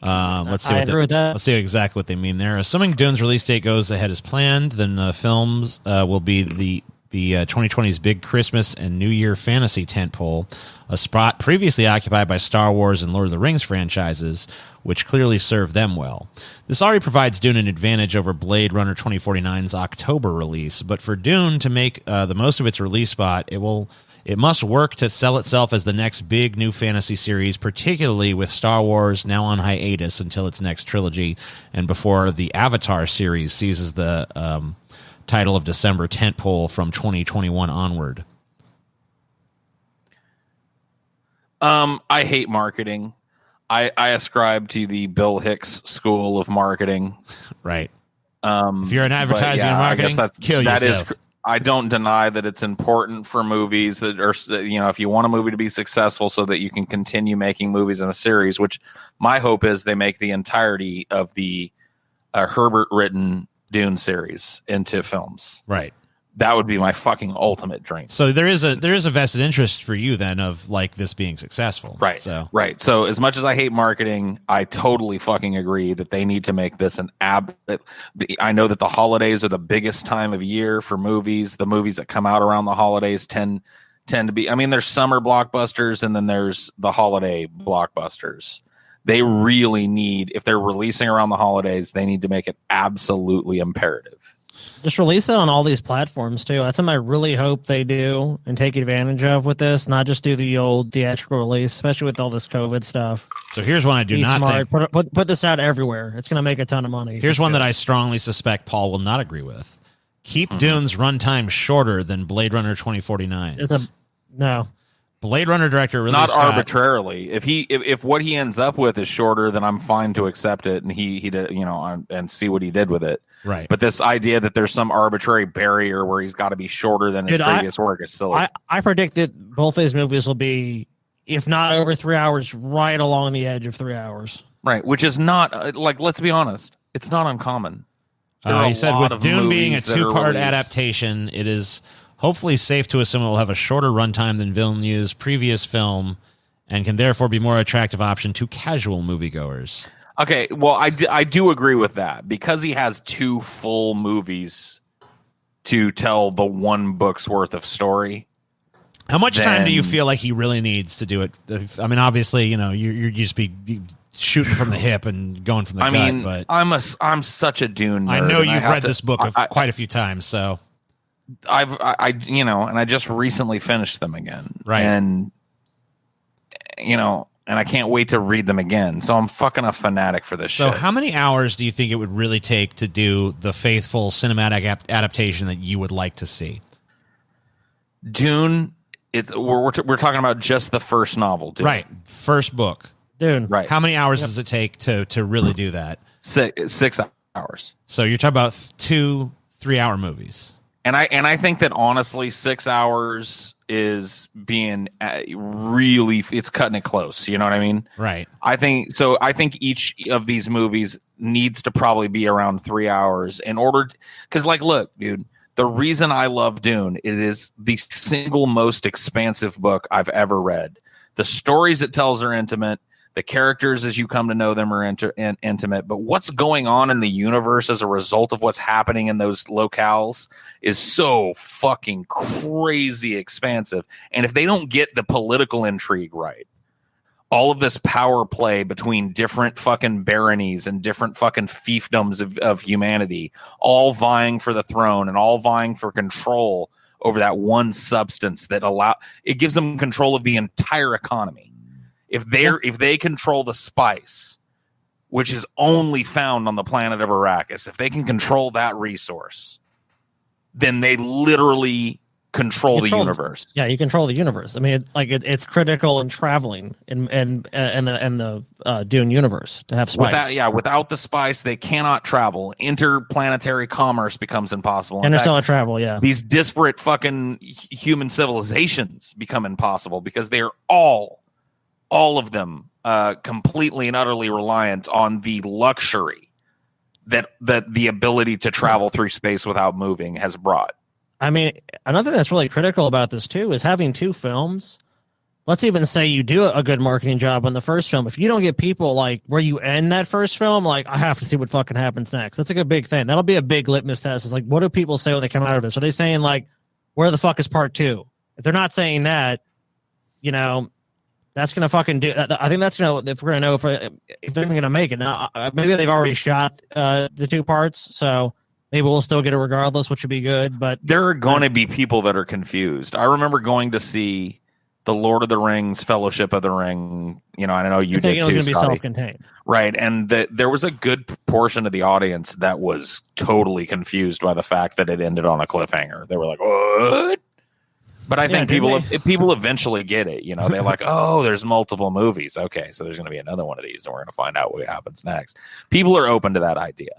Let's see exactly what they mean there. Assuming Dune's release date goes ahead as planned, then films will be the 2020's big Christmas and New Year fantasy tentpole, a spot previously occupied by Star Wars and Lord of the Rings franchises, which clearly serve them well. This already provides Dune an advantage over Blade Runner 2049's October release, but for Dune to make the most of its release spot, it must work to sell itself as the next big new fantasy series, particularly with Star Wars now on hiatus until its next trilogy and before the Avatar series seizes the title of December tentpole from 2021 onward. I hate marketing. I ascribe to the Bill Hicks school of marketing. Right. If you're an advertising and marketing, kill yourself. I don't deny that it's important for movies that are, if you want a movie to be successful so that you can continue making movies in a series, which my hope is they make the entirety of the Herbert written Dune series into films. Right. That would be my fucking ultimate dream. So there is a vested interest for you then of like this being successful. Right. So as much as I hate marketing, I totally fucking agree that they need to make this I know that the holidays are the biggest time of year for movies. The movies that come out around the holidays tend to be, there's summer blockbusters and then there's the holiday blockbusters. They really need, if they're releasing around the holidays, they need to make it absolutely imperative. Just release it on all these platforms too. That's something I really hope they do and take advantage of with this. Not just do the old theatrical release, especially with all this COVID stuff. So here's one I do not think. Put this out everywhere. It's going to make a ton of money. Here's one that I strongly suspect Paul will not agree with. Keep Dune's runtime shorter than Blade Runner 2049. No. Blade Runner director Ridley not Scott, arbitrarily. If what he ends up with is shorter, then I'm fine to accept it, and he did, and see what he did with it. Right. But this idea that there's some arbitrary barrier where he's got to be shorter than his previous work is silly. I predict that both these movies will be, if not over 3 hours, right along the edge of 3 hours. Right, which is not let's be honest, it's not uncommon. He said with Dune being a 2-part adaptation, it is hopefully safe to assume it will have a shorter runtime than Villeneuve's previous film, and can therefore be more attractive option to casual moviegoers. Okay, well, I do agree with that because he has 2 full movies to tell the one book's worth of story. How much time do you feel like he really needs to do it? I mean, obviously, you're just be shooting from the hip and going from the gut. But I'm such a Dune nerd. I know you've read this book quite a few times, so and I just recently finished them again, right? And and I can't wait to read them again. So I'm fucking a fanatic for this shit. So how many hours do you think it would really take to do the faithful cinematic adaptation that you would like to see? Dune, we're talking about just the first novel, Dune. Right? First book, Dune. Right. How many hours does it take to really do that? 6 hours. So you're talking about 2 3-hour movies. And I think that honestly, 6 hours is being really, it's cutting it close. You know what I mean? Right. I think each of these movies needs to probably be around 3 hours in order, because look, dude, the reason I love Dune, it is the single most expansive book I've ever read. The stories it tells are intimate. The characters, as you come to know them, are intimate. But what's going on in the universe as a result of what's happening in those locales is so fucking crazy expansive. And if they don't get the political intrigue right, all of this power play between different fucking baronies and different fucking fiefdoms of humanity, all vying for the throne and all vying for control over that one substance that it gives them control of the entire economy. If they control the spice, which is only found on the planet of Arrakis, if they can control that resource, then they literally control the universe. Yeah, you control the universe. I mean, it's critical in traveling in the Dune universe to have spice. Without the spice, they cannot travel. Interplanetary commerce becomes impossible. Interstellar travel, yeah. These disparate fucking human civilizations become impossible because they are all of them completely and utterly reliant on the luxury that the ability to travel through space without moving has brought. I mean, another thing that's really critical about this too is having 2 films. Let's even say you do a good marketing job on the first film. If you don't get people where you end that first film, I have to see what fucking happens next. That's a big thing. That'll be a big litmus test. It's what do people say when they come out of this? Are they saying where the fuck is part 2? If they're not saying that, that's gonna fucking do. I think that's if we're gonna know if they're gonna make it. Now, maybe they've already shot the 2 parts, so maybe we'll still get it regardless, which would be good. But there are going to be people that are confused. I remember going to see the Lord of the Rings, Fellowship of the Ring. I know you did too. It was going to be Scotty. self-contained, right? And there was a good portion of the audience that was totally confused by the fact that it ended on a cliffhanger. They were like, "What?" But I think people eventually get it. They're like, oh, there's multiple movies. Okay, so there's going to be another one of these, and we're going to find out what happens next. People are open to that idea.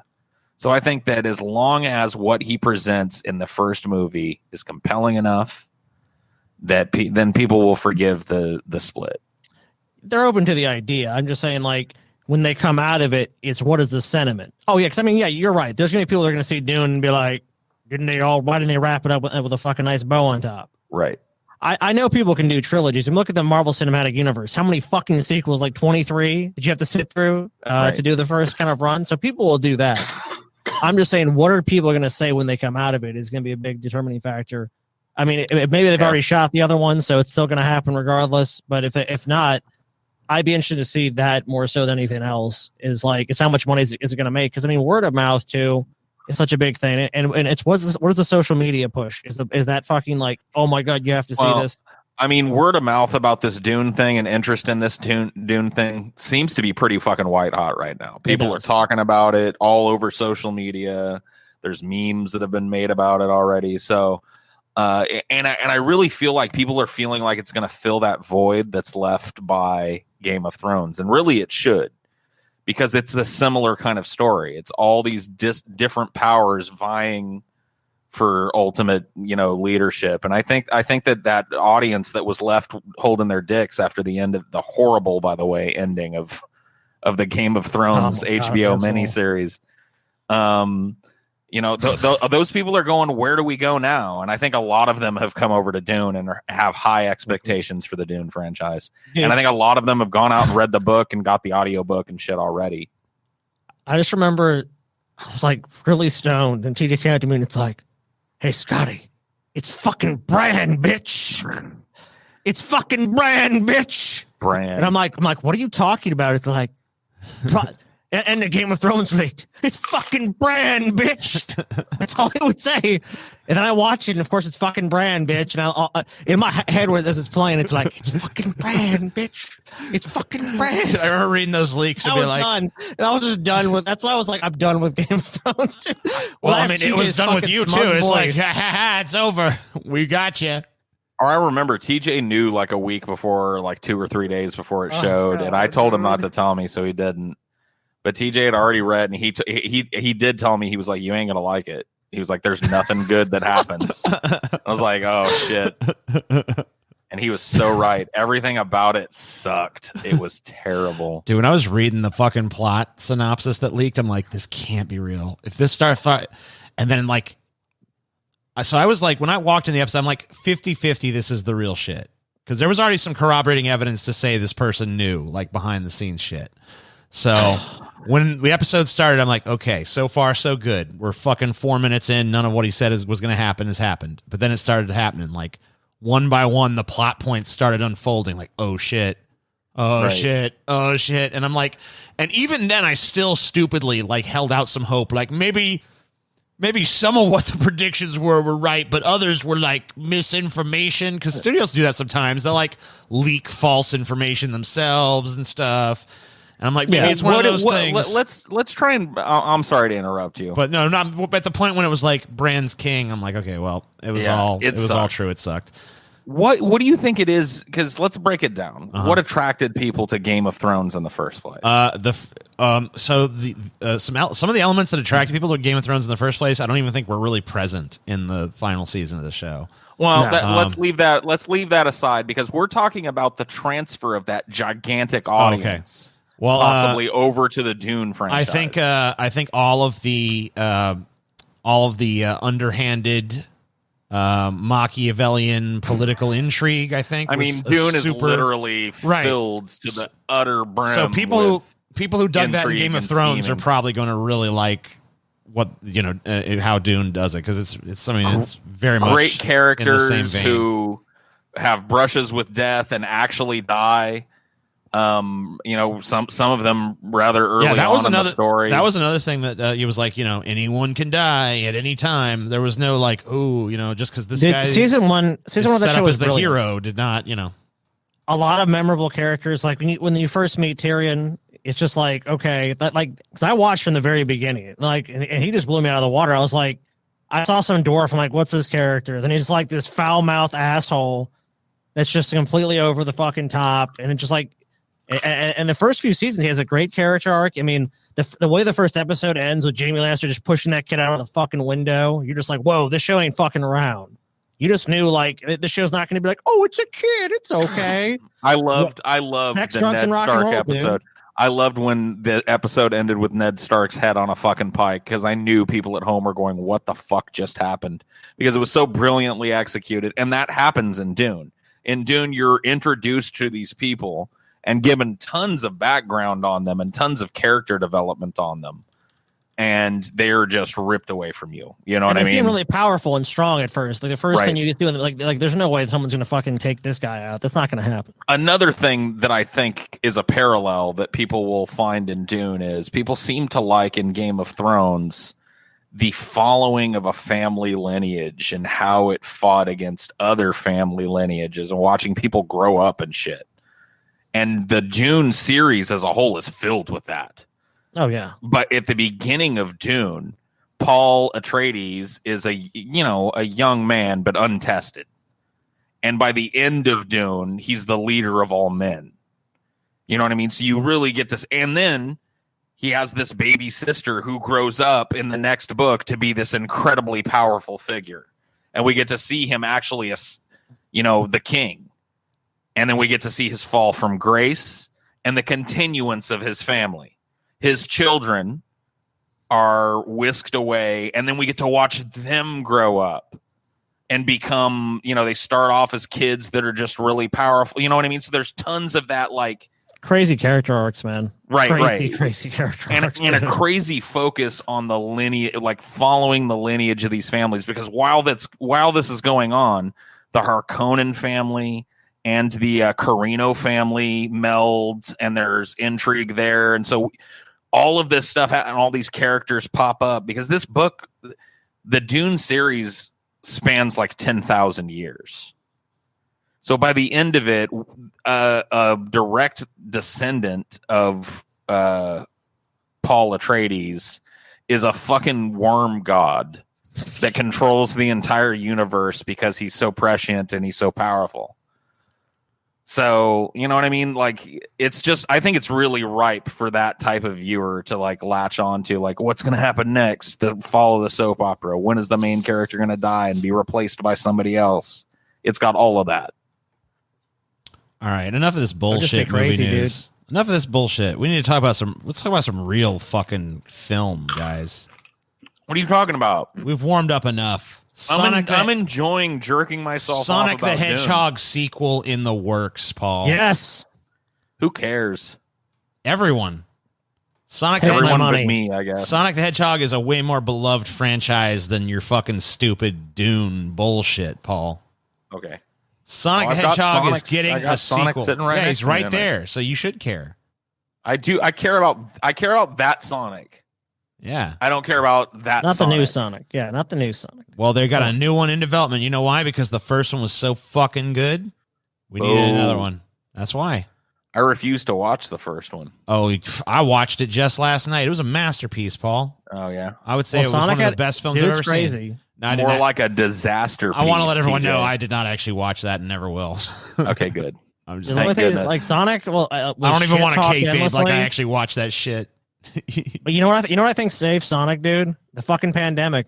So I think that as long as what he presents in the first movie is compelling enough, that then people will forgive the split. They're open to the idea. I'm just saying, when they come out of it, it's what is the sentiment? Oh, yeah, because you're right. There's going to be people that are going to see Dune and be like, why didn't they wrap it up with a fucking nice bow on top? Right. I know people can do trilogies. And look at the Marvel Cinematic Universe. How many fucking sequels, 23, did you have to sit through to do the first kind of run? So people will do that. I'm just saying, what are people going to say when they come out of it is going to be a big determining factor. I mean, maybe they've already shot the other one, so it's still going to happen regardless. But if not, I'd be interested to see that more so than anything else. Is it's how much money is it going to make? Because word of mouth too. It's such a big thing, and it's what is the social media push? Is that fucking oh my god, you have to see this? Word of mouth about this Dune thing and interest in this Dune thing seems to be pretty fucking white hot right now. People are talking about it all over social media. There's memes that have been made about it already. So, and I really feel like people are feeling like it's going to fill that void that's left by Game of Thrones, and really it should. Because it's a similar kind of story. It's all these different powers vying for ultimate, leadership. And I think that audience that was left holding their dicks after the end of the horrible, by the way, ending of the Game of Thrones HBO miniseries, You know, those people are going, where do we go now? And I think a lot of them have come over to Dune and have high expectations for the Dune franchise. Yeah. And I think a lot of them have gone out and read the book and got the audiobook and shit already. I just remember I was like really stoned, and TJ came to me and it's like, hey, Scotty, it's fucking Bran, bitch. It's fucking Bran, bitch. Bran. And I'm like, what are you talking about? It's like, and the Game of Thrones rate. It's fucking Bran, bitch. That's all he would say. And then I watch it, and of course it's fucking Bran, bitch. And I in my head as it's playing, it's like, it's fucking Bran, bitch. It's fucking Bran. I remember reading those leaks and be like, done. And I was just done with. That's why I was like, I'm done with Game of Thrones too. Well, I mean, it was done with you too. It's like, ha ha ha, it's over. We got you. Or I remember TJ knew like a week before, like 2 or 3 days before it showed, and I told him not to tell me, so he didn't. But TJ had already read, and he did tell me, he was like, you ain't gonna like it. He was like, there's nothing good that happens. I was like, oh shit. And he was so right. Everything about it sucked. It was terrible. Dude, when I was reading the fucking plot synopsis that leaked, I'm like, this can't be real. If this and then like, so I was like, when I walked in the episode, I'm like 50-50, this is the real shit. Because there was already some corroborating evidence to say this person knew, like behind the scenes shit. So when the episode started, I'm like, okay, so far so good. We're fucking 4 minutes in. None of what he said was going to happen has happened. But then it started happening. Like one by one, the plot points started unfolding. Like, oh shit. Oh shit. Oh shit. And I'm like, and even then I still stupidly like held out some hope. Like maybe some of what the predictions were right, but others were like misinformation, because studios do that sometimes. They'll like leak false information themselves and stuff. And I'm like, maybe it's one of those things. Let's try and. I'm sorry to interrupt you, but no, not at the point when it was like Bran's king. I'm like, okay, well, it was all true. It sucked. What do you think it is? Because let's break it down. What attracted people to Game of Thrones in the first place? Some of the elements that attracted people to Game of Thrones in the first place, I don't even think were really present in the final season of the show. Well, let's leave that. Let's leave that aside, because we're talking about the transfer of that gigantic audience. Okay. Well, possibly over to the Dune franchise. I think all of the underhanded Machiavellian political intrigue. I think. I mean, Dune is literally filled to the utter brim. So people who dug that in Game of Thrones are probably going to really like what how Dune does it, because it's something that's very much great characters in the same vein. Who have brushes with death and actually die. Some of them rather early in the story. That was another thing that he was like, anyone can die at any time. There was no like, just because this guy season one of that show was the hero did not, a lot of memorable characters. Like when you first meet Tyrion, it's just like, okay, that because I watched from the very beginning, like, and he just blew me out of the water. I was like, I saw some dwarf. I'm like, what's this character? Then he's like this foul mouthed asshole that's just completely over the fucking top, and it's just like. And the first few seasons, he has a great character arc. I mean, the way the first episode ends with Jaime Lannister just pushing that kid out of the fucking window, you're just like, whoa, this show ain't fucking around. You just knew, like, the show's not going to be like, oh, it's a kid, it's okay. I loved the Ned Stark episode. Dude. I loved when the episode ended with Ned Stark's head on a fucking pike, because I knew people at home were going, what the fuck just happened? Because it was so brilliantly executed. And that happens in Dune. In Dune, you're introduced to these people and given tons of background on them and tons of character development on them, and they're just ripped away from you. You know what I mean? They seem really powerful and strong at first. Like the first thing you get doing, like there's no way someone's going to fucking take this guy out. That's not going to happen. Another thing that I think is a parallel that people will find in Dune is people seem to like in Game of Thrones the following of a family lineage and how it fought against other family lineages and watching people grow up and shit. And the Dune series as a whole is filled with that. Oh, yeah. But at the beginning of Dune, Paul Atreides is a young man, but untested. And by the end of Dune, he's the leader of all men. You know what I mean? So you really get this. And then he has this baby sister who grows up in the next book to be this incredibly powerful figure. And we get to see him actually, the king. And then we get to see his fall from grace and the continuance of his family. His children are whisked away, and then we get to watch them grow up and become, they start off as kids that are just really powerful. You know what I mean? So there's tons of that, like, crazy character arcs, man. Crazy character arcs. And a crazy focus on the lineage, like following the lineage of these families. Because while this is going on, the Harkonnen family and the Carino family melds, and there's intrigue there. And so all of this stuff and all these characters pop up because this book, the Dune series, spans like 10,000 years. So by the end of it, a direct descendant of Paul Atreides is a fucking worm god that controls the entire universe because he's so prescient and he's so powerful. So, you know what I mean? Like, it's just, I think it's really ripe for that type of viewer to like latch on to, like, what's going to happen next? To follow the soap opera. When is the main character going to die and be replaced by somebody else? It's got all of that. All right, enough of this bullshit crazy, movie news. Dude. Enough of this bullshit. We need to talk about let's talk about some real fucking film, guys. What are you talking about? We've warmed up enough. I'm enjoying jerking myself Sonic off the about Hedgehog Dune. sequel in the works, Paul. Yes. Who cares? Everyone. Everyone but me, I guess. Sonic the Hedgehog is a way more beloved franchise than your fucking stupid Dune bullshit, Paul. Okay. Sonic the Hedgehog is getting a sequel. Right, he's right there, so you should care. I do. I care about that Sonic. Yeah. I don't care about that Not Sonic. the new Sonic. Yeah, not the new Sonic. Well, they got a new one in development. You know why? Because the first one was so fucking good. We needed another one. That's why. I refuse to watch the first one. Oh, I watched it just last night. It was a masterpiece, Paul. Oh, yeah. I would say it was one of the best films I've ever seen. No, more like a disaster piece. I want to let everyone know I did not actually watch that and never will. Okay, good. I'm just like Sonic. Well, I don't even want to kayfabe like I actually watched that shit. But you know what? I think saved Sonic, dude. The fucking pandemic.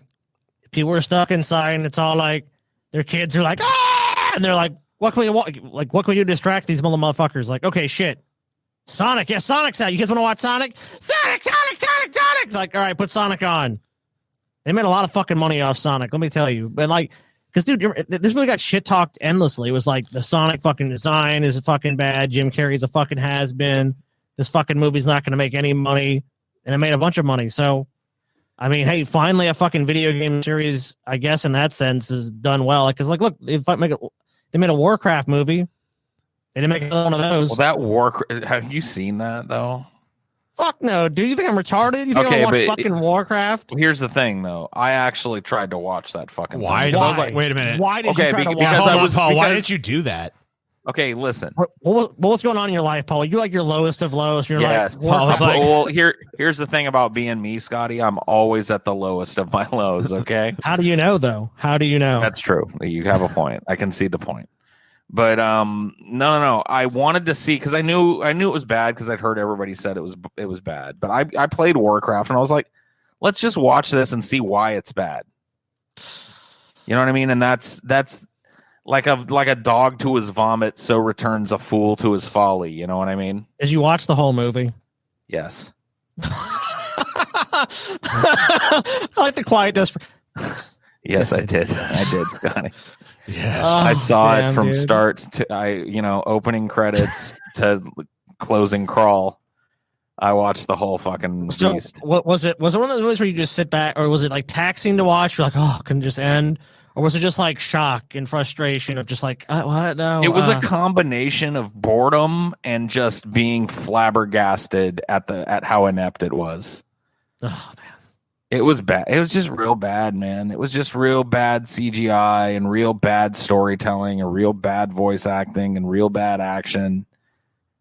People were stuck inside, and it's all like their kids are like, ah, and they're like, what can we do to distract these motherfuckers? Like, okay, shit. Sonic, yeah, Sonic's out. You guys want to watch Sonic? Sonic. Like, all right, put Sonic on. They made a lot of fucking money off Sonic, let me tell you. But like, because dude, this movie got shit talked endlessly. It was like the Sonic fucking design is fucking bad. Jim Carrey's a fucking has been. This fucking movie's not going to make any money, and it made a bunch of money. So, I mean, hey, finally a fucking video game series, I guess, in that sense, is done well. Because, like, look, they made a Warcraft movie. They didn't make another one of those. Well, have you seen that though? Fuck no, dude. You think I'm retarded? You think I watch fucking Warcraft? Here's the thing, though. I actually tried to watch that fucking. Why? I was like, wait a minute. Why did you try to watch? Because Paul, why did you do that? Okay, listen. What's going on in your life, Paul? You're like your lowest of lows. You're yes. like, well, here's the thing about being me, Scotty. I'm always at the lowest of my lows. Okay. How do you know, though? How do you know? That's true. You have a point. I can see the point. But no. I wanted to see because I knew it was bad because I'd heard everybody said it was bad. But I played Warcraft and I was like, let's just watch this and see why it's bad. You know what I mean? And that's like a dog to his vomit, so returns a fool to his folly. You know what I mean? Did you watch the whole movie? Yes. I like the quiet desperation. Yes, I did. I did, Scotty. Yes. I saw it from start to opening credits to closing crawl. I watched the whole fucking beast. What was it? Was it one of those movies where you just sit back, or was it like taxing to watch? You're like, oh, can it just end? Or was it just like shock and frustration of just like, what? No. It was a combination of boredom and just being flabbergasted at how inept it was. Oh man. It was bad. It was just real bad, man. It was just real bad CGI and real bad storytelling and real bad voice acting and real bad action.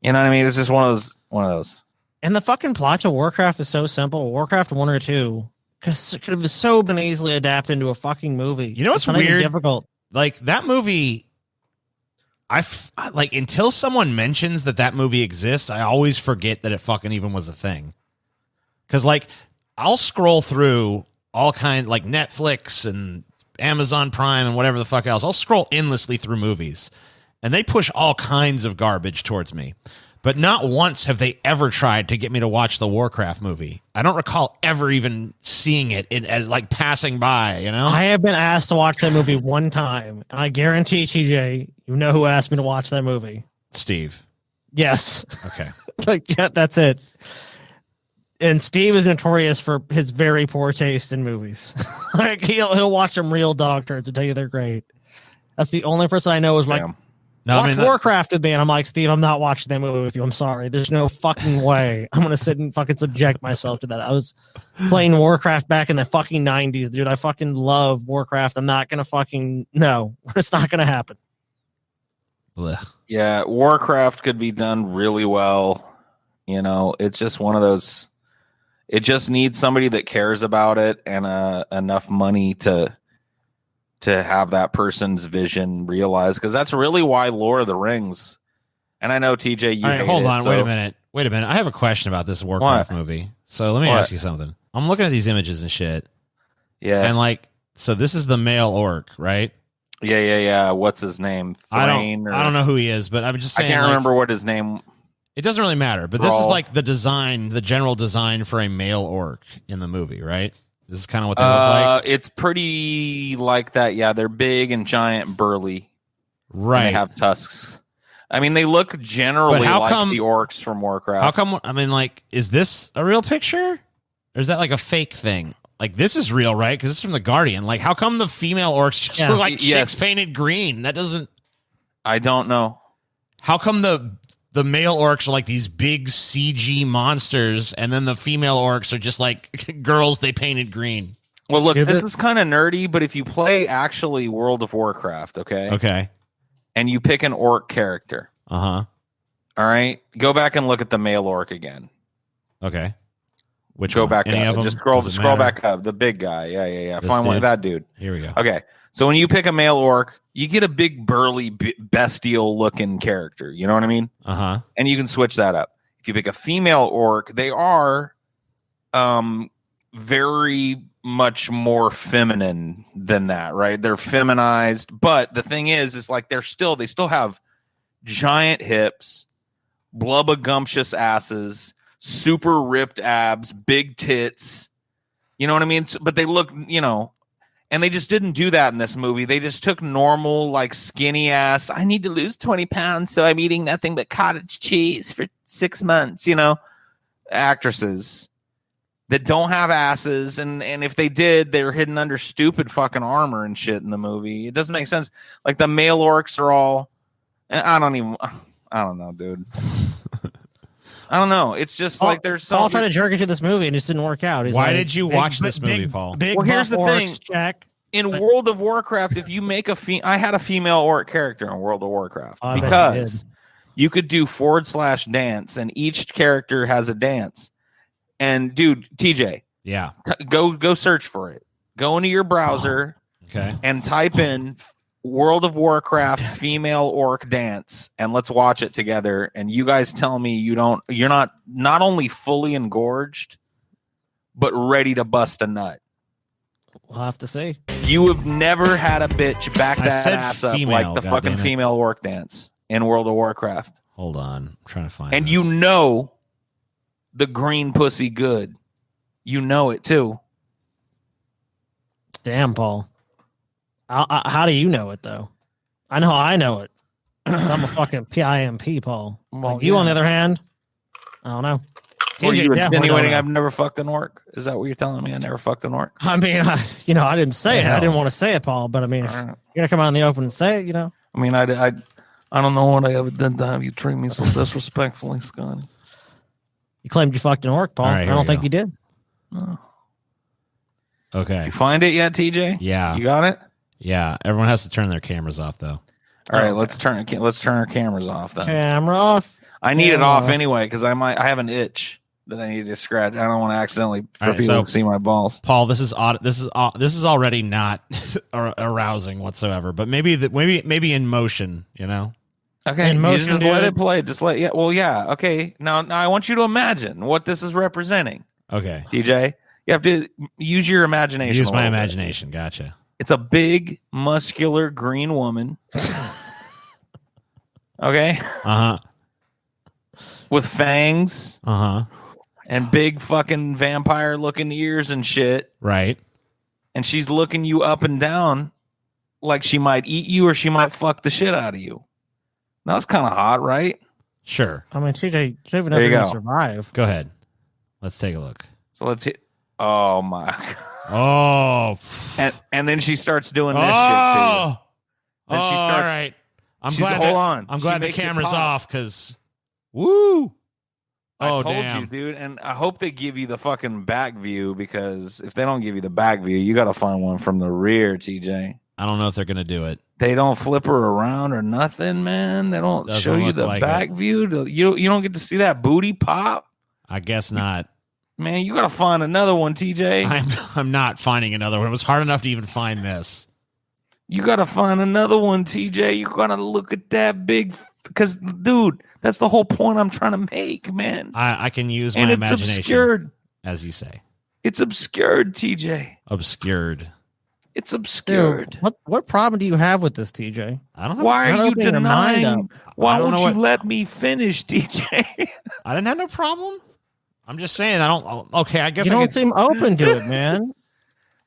You know what I mean? It's just one of those. And the fucking plot to Warcraft is so simple. Warcraft 1 or 2, because it could have so been easily adapted into a fucking movie. You know what's weird? Difficult. Like that movie, like until someone mentions that movie exists, I always forget that it fucking even was a thing. Because like I'll scroll through all kind like Netflix and Amazon Prime and whatever the fuck else. I'll scroll endlessly through movies, and they push all kinds of garbage towards me. But not once have they ever tried to get me to watch the Warcraft movie. I don't recall ever even seeing it as like passing by, you know? I have been asked to watch that movie one time, and I guarantee, TJ, you know who asked me to watch that movie. Steve. Yes. Okay. Like, yeah, that's it. And Steve is notorious for his very poor taste in movies. Like he'll watch them real dog turds and tell you they're great. That's the only person I know is like, watch Warcraft with me. And I'm like, Steve, I'm not watching that movie with you. I'm sorry. There's no fucking way I'm going to sit and fucking subject myself to that. I was playing Warcraft back in the fucking 90s, dude. I fucking love Warcraft. I'm not going to fucking, no, it's not going to happen. Blech. Yeah, Warcraft could be done really well. You know, it's just one of those. It just needs somebody that cares about it and enough money to have that person's vision realized, because that's really why Lord of the Rings. And I know TJ, you hate hold it, on, so... wait a minute. I have a question about this Warcraft movie. So let me ask you something. I'm looking at these images and shit. Yeah, and like, so this is the male orc, right? Yeah. What's his name? Thrain, I don't know who he is, but I'm just saying. I can't remember what his name. It doesn't really matter, but this is like the design, the general design for a male orc in the movie, right? This is kind of what they look like. It's pretty like that. Yeah, they're big and giant, burly. Right. And they have tusks. I mean, they look generally like the orcs from Warcraft. How come? I mean, like, is this a real picture, or is that like a fake thing? Like, this is real, right? Because it's from The Guardian. Like, how come the female orcs just look like chicks painted green? That doesn't. I don't know. How come the male orcs are like these big CG monsters, and then the female orcs are just like girls they painted green? Well, look, this is kind of nerdy, but if you play actually World of Warcraft, okay, and you pick an orc character, all right, go back and look at the male orc again. Okay, which go one? back Any up, of them? just scroll back up. The big guy, yeah. This Find one, dude? that dude. Here we go. Okay, so when you pick a male orc, you get a big, burly, bestial looking character. You know what I mean? And you can switch that up. If you pick a female orc, they are very much more feminine than that, right? They're feminized, but the thing is like they still have giant hips, blubbergumptious asses, super ripped abs, big tits. You know what I mean? But they look, you know. And they just didn't do that in this movie. They just took normal, like, skinny ass, I need to lose 20 pounds, so I'm eating nothing but cottage cheese for 6 months, you know, actresses that don't have asses. And if they did, they're hidden under stupid fucking armor and shit in the movie. It doesn't make sense. Like, the male orcs are all, I don't know, dude. I don't know. It's just like there's some. Paul tried to jerk into this movie and it just didn't work out. Why did you watch this movie, Paul? Well, here's the thing. Jack. In World of Warcraft, if you make I had a female orc character in World of Warcraft because you could do / dance, and each character has a dance. And dude, TJ, go search for it. Go into your browser, and type in World of Warcraft female orc dance, and let's watch it together. And you guys tell me you're not only fully engorged, but ready to bust a nut. We'll have to see. You have never had a bitch back that ass up like the fucking female orc dance in World of Warcraft. Hold on, I'm trying to find. And this. You know the green pussy good. You know it too. Damn, Paul. How do you know it, though? I know it. I'm a fucking PIMP, Paul. Well, like, you, on the other hand, I don't know. Are you insinuating I've never fucked an orc? Is that what you're telling me? I never fucked an orc? I mean, I didn't say it. I didn't want to say it, Paul. But I mean, if you're gonna come out in the open and say it, you know. I mean, I don't know what I ever did to have you treat me so disrespectfully, Scotty. You claimed you fucked an orc, Paul. Right, I don't think you did. No. Okay. You find it yet, TJ? Yeah. You got it? Yeah. Everyone has to turn their cameras off, though. All right, let's turn our cameras off then. Camera off. I need it off anyway because I have an itch that I need to scratch. I don't want to accidentally people to see my balls. Paul, this is odd. This is already not arousing whatsoever. But maybe in motion, you know. Okay, in motion, just let it play. Okay. Now I want you to imagine what this is representing. Okay, DJ, you have to use your imagination. Use my imagination. Gotcha. It's a big, muscular green woman. Okay. with fangs. Uh-huh. And big fucking vampire looking ears and shit. Right. And she's looking you up and down like she might eat you or she might fuck the shit out of you. Now that's kind of hot, right? Sure. I mean, TJ, you're There you never go. gonna survive. Go ahead. Let's take a look. So let's hit. Oh my. Oh. And then she starts doing this shit Oh. too. Then she starts. All right. I'm she's- glad. hold on. I'm She glad the makes it camera's pop. off because. Woo. I Oh, told damn. you, dude, and I hope they give you the fucking back view because if they don't give you the back view, you got to find one from the rear, TJ. I don't know if they're gonna do it. They don't flip her around or nothing, man. They don't Doesn't show you look the like back it. view. You don't get to see that booty pop, I guess not. man. You got to find another one, TJ. I'm not finding another one. It was hard enough to even find this. You got to find another one, TJ. You got to look at that big because, dude, that's the whole point I'm trying to make, man. I can use my And it's imagination, obscured. as you say. It's obscured, TJ. Obscured. It's obscured. Dude, what problem do you have with this, TJ? I don't know. Why I are don't you open your mind denying? Why I don't won't know you what- let me finish, TJ? I didn't have no problem. I'm just saying. I don't. Okay, I guess You I don't could. seem open to it, man.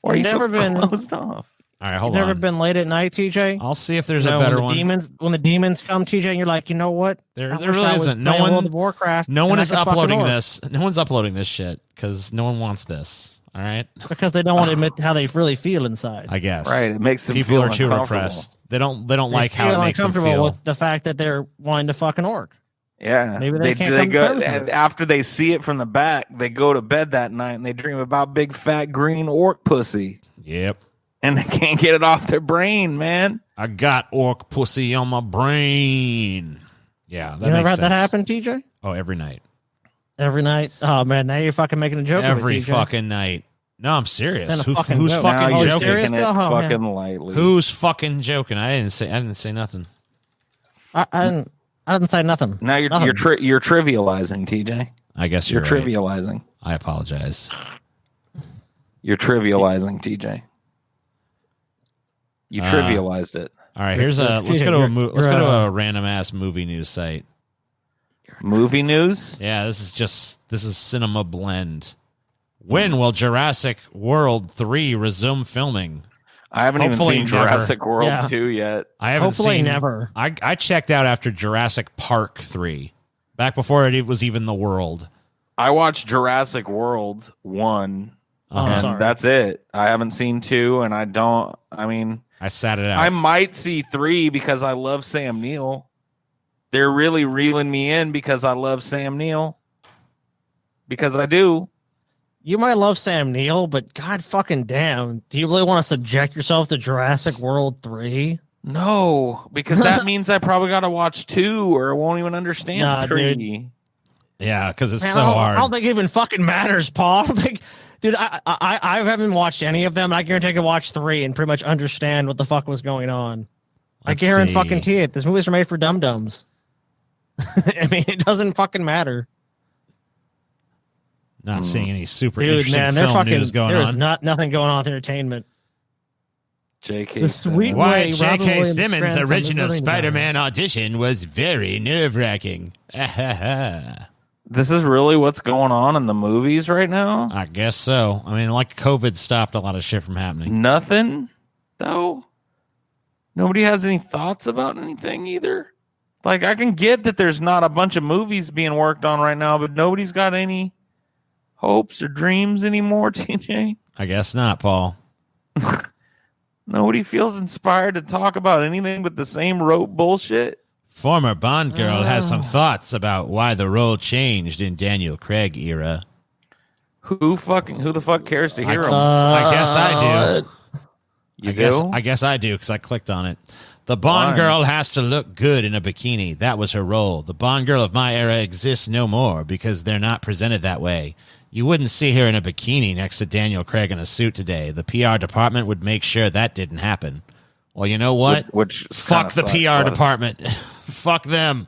Why are you You've never so been- closed off? All right, You've hold never on. been late at night, TJ. I'll see if there's You know, a better when the one. when the demons come, TJ, and you're like, you know what? There I really wish I was isn't. No playing one- World of Warcraft. No and one I is could fucking uploading orc. this. No one's uploading this shit because no one wants this. All right, because they don't want to admit how they really feel inside. I guess. Right, it makes them People feel are too uncomfortable. repressed. They don't like They how feel it makes them uncomfortable feel. with the fact that they're wanting to fucking orc. Yeah, Maybe they can't come to go terms with it. after they see it from the back. They go to bed that night and they dream about big fat green orc pussy, Yep. and they can't get it off their brain, man. I got orc pussy on my brain. Yeah, that You never makes had that sense. happen, TJ? Oh, every night. Every night? Oh, man, now you're fucking making a joke of it, Every TJ. fucking night. No, I'm serious. It's in a fucking Who's joke. fucking Now you're joking? taking it Oh, man. fucking lightly. Who's fucking joking? I didn't say nothing. I didn't say nothing. Now you're Nothing. you're trivializing, TJ. I guess You're you're right. trivializing. I apologize. You're trivializing, TJ. You trivialized it. All right, here's a let's TJ, go to you're a random ass movie news site. Movie news. Yeah, this is Cinema Blend. When will Jurassic World 3 resume filming? I haven't Hopefully even seen never. Jurassic World Yeah. 2 yet. I haven't Hopefully seen never. I checked out after Jurassic Park 3. Back before it was even the world. I watched Jurassic World 1 Oh, and sorry. that's it. I haven't seen 2 and I mean I sat it out. I might see 3 because I love Sam Neill. They're really reeling me in because I love Sam Neill. Because I do. You might love Sam Neill, but god fucking damn, do you really want to subject yourself to Jurassic World 3? No, because that means I probably got to watch 2 or I won't even understand Nah, 3. dude. Yeah, because it's Man, so I hard. don't think it even fucking matters, Paul. I don't think, dude, I haven't watched any of them. I guarantee I could watch 3 and pretty much understand what the fuck was going on. I Let's guarantee see. fucking it. These movies are made for dum-dums. I mean, it doesn't fucking matter. Not seeing any super Dude, interesting man, there's film fucking, news going there's on. nothing going on with entertainment. J.K. The Simmons. sweet Why way Robin J.K. Williams' Simmons' grandson is original living Spider-Man audition was very nerve-wracking. I This is really what's going on in the movies right now? guess so. I mean, like COVID stopped a lot of shit from happening. Nothing, though. Nobody has any thoughts about anything either. Like, I can get that there's not a bunch of movies being worked on right now, but nobody's got any hopes or dreams anymore, TJ. I guess not, Paul. Nobody feels inspired to talk about anything but the same rote bullshit. Former Bond girl has some thoughts about why the role changed in Daniel Craig era. Who the fuck cares to hear them? I guess I do. You I guess I do because I clicked on it. The Bond Why? girl has to look good in a bikini. That was her role. The Bond girl of my era exists no more because they're not presented that way. You wouldn't see her in a bikini next to Daniel Craig in a suit today. The PR department would make sure that didn't happen. Well, you know what? Which Fuck the kinda PR sucks, department. Fuck them.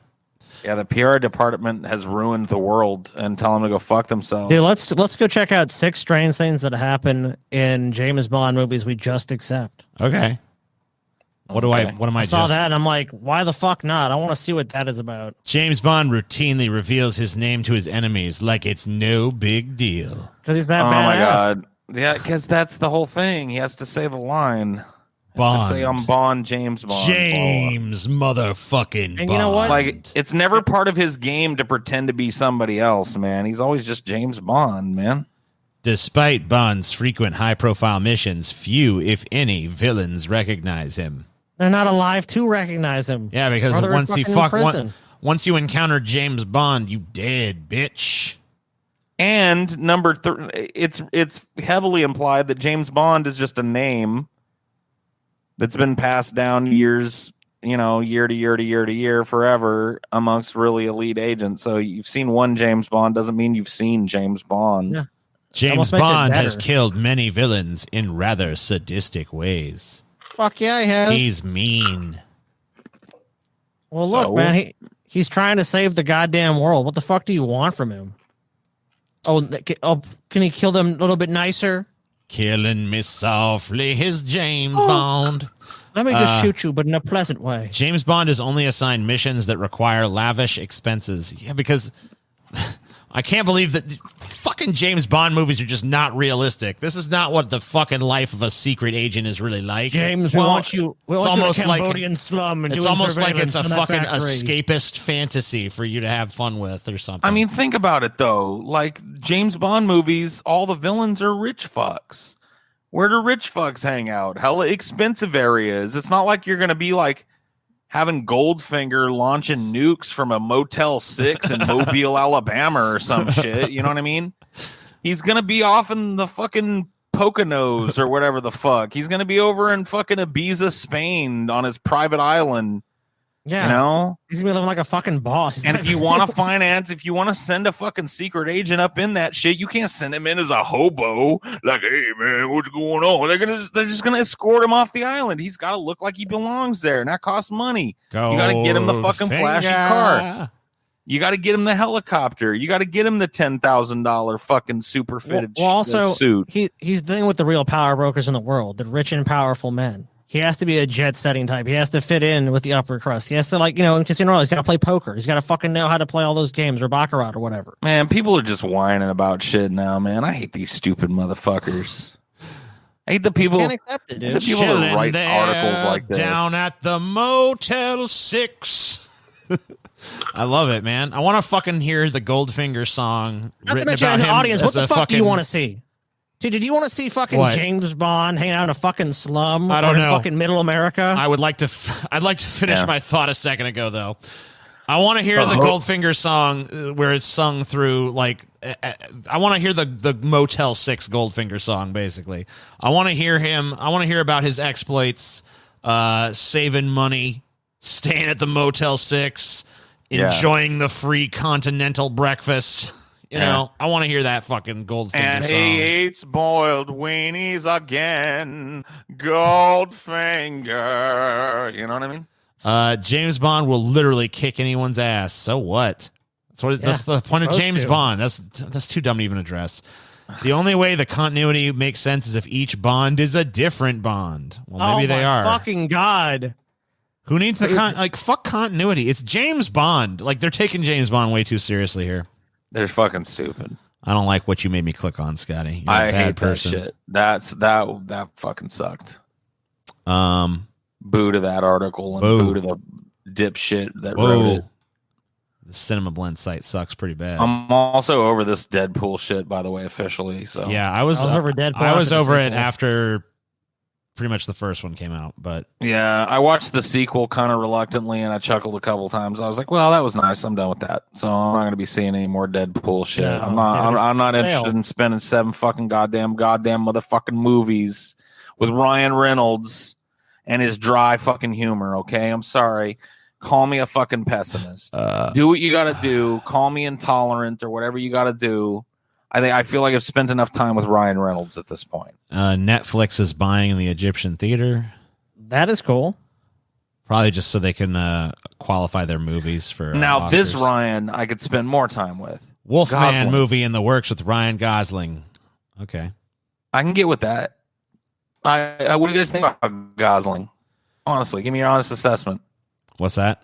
Yeah, the PR department has ruined the world and tell them to go fuck themselves. Dude, let's go check out 6 strange things that happen in James Bond movies we just accept. Okay. What am I I saw just? that and I'm like, why the fuck not? I want to see what that is about. James Bond routinely reveals his name to his enemies like it's no big deal. Because he's that badass. Oh my god. Yeah, because that's the whole thing. He has to say the line. Bond. To say I'm Bond, James Bond. James motherfucking And Bond. you know what? Like, it's never part of his game to pretend to be somebody else, man. He's always just James Bond, man. Despite Bond's frequent high-profile missions, few, if any, villains recognize him. They're not alive to recognize him. Yeah, because Or they're once he fucking in prison. once you encounter James Bond, you dead, bitch. And number it's heavily implied that James Bond is just a name that's been passed down years, year to year to year to year forever amongst really elite agents. So you've seen one James Bond doesn't mean you've seen James Bond. Yeah. James Almost makes it Bond has better. killed many villains in rather sadistic ways. Fuck yeah, he has. He's mean. Well, look, So? man, he's trying to save the goddamn world. What the fuck do you want from him? Oh, can he kill them a little bit nicer? Killing me softly, his James Bond. Let me just shoot you, but in a pleasant way. James Bond is only assigned missions that require lavish expenses. Yeah, because I can't believe that fucking James Bond movies are just not realistic. This is not what the fucking life of a secret agent is really like. James, Well, we want you in a Cambodian slum. And it's doing almost like it's surveillance a in that fucking factory. escapist fantasy for you to have fun with or something. I mean, think about it though. Like James Bond movies, all the villains are rich fucks. Where do rich fucks hang out? Hella expensive areas. It's not like you're going to be like having Goldfinger launching nukes from a Motel 6 in Mobile, Alabama or some shit. You know what I mean? He's going to be off in the fucking Poconos or whatever the fuck. He's going to be over in fucking Ibiza, Spain on his private island. Yeah. You know? He's going to be living like a fucking boss. And if you want to finance, if you want to send a fucking secret agent up in that shit, you can't send him in as a hobo. Like, hey man, what's going on? They're just gonna escort him off the island. He's got to look like he belongs there, and that costs money. You got to get him the fucking flashy car. You got to get him the helicopter. You got to get him the $10,000 fucking super fitted suit. He's dealing with the real power brokers in the world, the rich and powerful men. He has to be a jet setting type. He has to fit in with the upper crust. He has to, like, in Casino Royale, he's got to play poker. He's got to fucking know how to play all those games or Baccarat or whatever. Man, people are just whining about shit now, man. I hate these stupid motherfuckers. I hate the people. Can't accept it, dude. The people that write articles like this. Down at the Motel 6. I love it, man. I want to fucking hear the Goldfinger song Not to written mention, about as an him audience, what as the a fuck do you fucking- want to see? Dude, did you want to see fucking What? James Bond hanging out in a fucking slum? I don't or in know. fucking middle America? I would like to. I'd like to finish my thought a second ago, though. I want to hear the Goldfinger song where it's sung through, like, I want to hear the Motel 6 Goldfinger song, basically. I want to hear him. I want to hear about his exploits, saving money, staying at the Motel 6, enjoying the free continental breakfast. You know, I want to hear that fucking Goldfinger And song. he eats boiled weenies again, Goldfinger. You know what I mean? James Bond will literally kick anyone's ass. So what? That's the point of James Bond. That's too dumb to even address. The only way the continuity makes sense is if each Bond is a different Bond. Well, maybe they are. Fucking God. Who needs the fuck continuity? It's James Bond. Like, they're taking James Bond way too seriously here. They're fucking stupid. I don't like what you made me click on, Scotty. You're a I bad hate person. that shit. That fucking sucked. Boo to that article and boo to the dipshit that wrote it. The Cinema Blend site sucks pretty bad. I'm also over this Deadpool shit, by the way, officially. So yeah, I was over Deadpool. I was after the over it sequel. after pretty much the first one came out, but yeah, I watched the sequel kind of reluctantly, and I chuckled a couple times. I was like, "Well, that was nice. I'm done with that." So I'm not going to be seeing any more Deadpool shit. No, I'm not fail. interested in spending 7 fucking goddamn motherfucking movies with Ryan Reynolds and his dry fucking humor. Okay, I'm sorry. Call me a fucking pessimist. Do what you got to do. Call me intolerant or whatever you got to do. I feel like I've spent enough time with Ryan Reynolds at this point. Netflix is buying the Egyptian theater. That is cool. Probably just so they can qualify their movies for Now, this Oscars. Ryan, I could spend more time with. Wolfman Gosling. movie in the works with Ryan Gosling. Okay. I can get with that. What do you guys think about Gosling? Honestly, give me your honest assessment. What's that?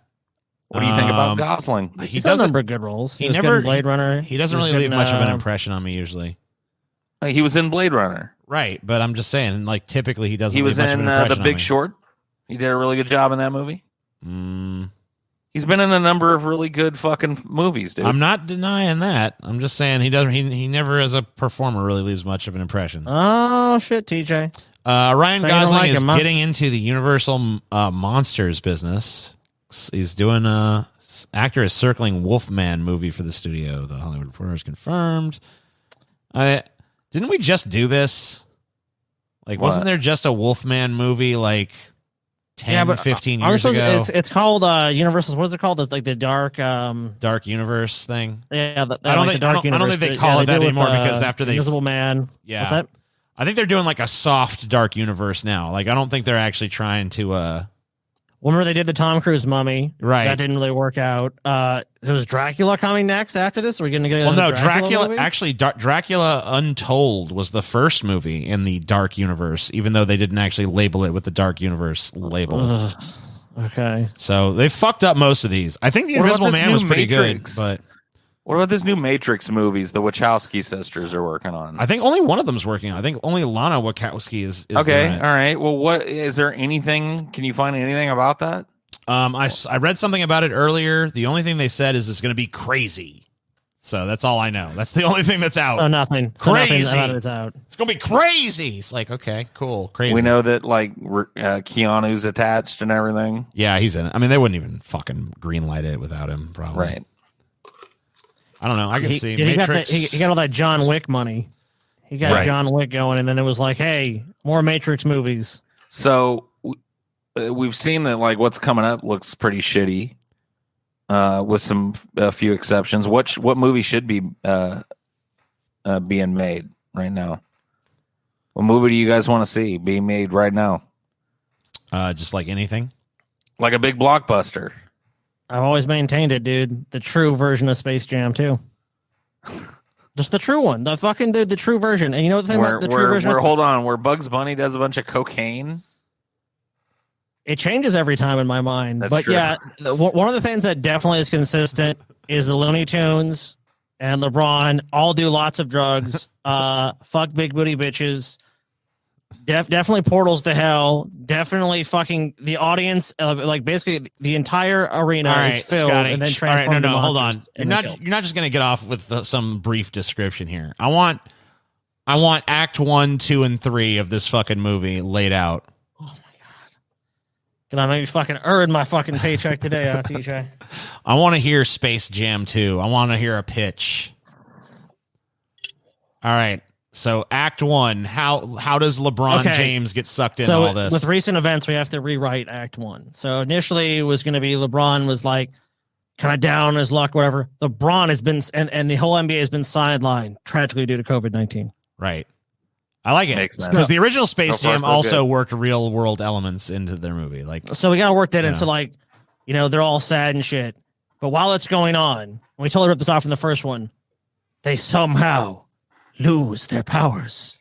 What do you think about Gosling? He does a number of good roles. He was good in Blade Runner. He doesn't really leave much of an impression on me usually. He was in Blade Runner. Right, but I'm just saying, like, typically he doesn't. He was leave much in of an impression The on Big me. Short. He did a really good job in that movie. He's been in a number of really good fucking movies, dude. I'm not denying that. I'm just saying he doesn't. He never, as a performer, really leaves much of an impression. Oh shit, TJ. Ryan Gosling like is him, huh? getting into the Universal Monsters business. He's doing actor is circling Wolfman movie for the studio. The Hollywood Reporter has confirmed. Didn't we just do this? Like, wasn't there just a Wolfman movie like 10, 15 years ago? It's called Universal's. What is it called? It's like the dark universe thing. Yeah, I don't think they call it that anymore because after they Invisible Man. Yeah, what's that? I think they're doing like a soft dark universe now. Like, I don't think they're actually trying to. Remember they did the Tom Cruise Mummy, right? That didn't really work out. Was Dracula coming next after this? Are we going to get? Well, no, Dracula actually, Dracula Untold was the first movie in the dark universe, even though they didn't actually label it with the dark universe label. Okay, so they fucked up most of these. I think the Invisible Man was pretty good, but what about this new Matrix movies the Wachowski sisters are working on? I think only one of them's working on. I think only Lana Wachowski is okay. doing it. All right. Well, what is there anything? Can you find anything about that? I read something about it earlier. The only thing they said is it's going to be crazy. So that's all I know. That's the only thing that's out. Oh, nothing. Crazy. So nothing it's out. It's going to be crazy. It's like, okay, cool. Crazy. We know that like Keanu's attached and everything. Yeah, he's in it. I mean, they wouldn't even fucking greenlight it without him, probably. Right. I don't know. I can see Matrix. He got all that John Wick money. He got John Wick going, and then it was like, hey, more Matrix movies. So we've seen that like what's coming up looks pretty shitty, with a few exceptions. What movie should be being made right now? What movie do you guys want to see being made right now? Just like anything, like a big blockbuster. I've always maintained it, dude. The true version of Space Jam 2. Just the true one. The fucking the true version. And you know the thing about the true version? Hold on. Where Bugs Bunny does a bunch of cocaine? It changes every time in my mind. That's but true. yeah, one of the things that definitely is consistent is the Looney Tunes and LeBron all do lots of drugs. Fuck big booty bitches. Definitely portals to hell. Definitely fucking the audience, like basically the entire arena is filled and then transformed. All right, no, hold on. You're not just gonna get off with some brief description here. I want Act 1, 2, and 3 of this fucking movie laid out. Oh my god! Can I maybe fucking earn my fucking paycheck today, TJ? I want to hear Space Jam 2. I want to hear a pitch. All right. So Act 1, how does LeBron James get sucked into all this? With recent events, we have to rewrite Act 1. So initially it was going to be LeBron was like kind of down his luck, whatever. LeBron has been, and the whole NBA has been sidelined tragically due to COVID-19. Right. I like it because the original Space Jam also worked real world elements into their movie. Like, so we got to work that into like, you know, they're all sad and shit. But while it's going on, and we totally ripped this off from the first one, they somehow lose their powers.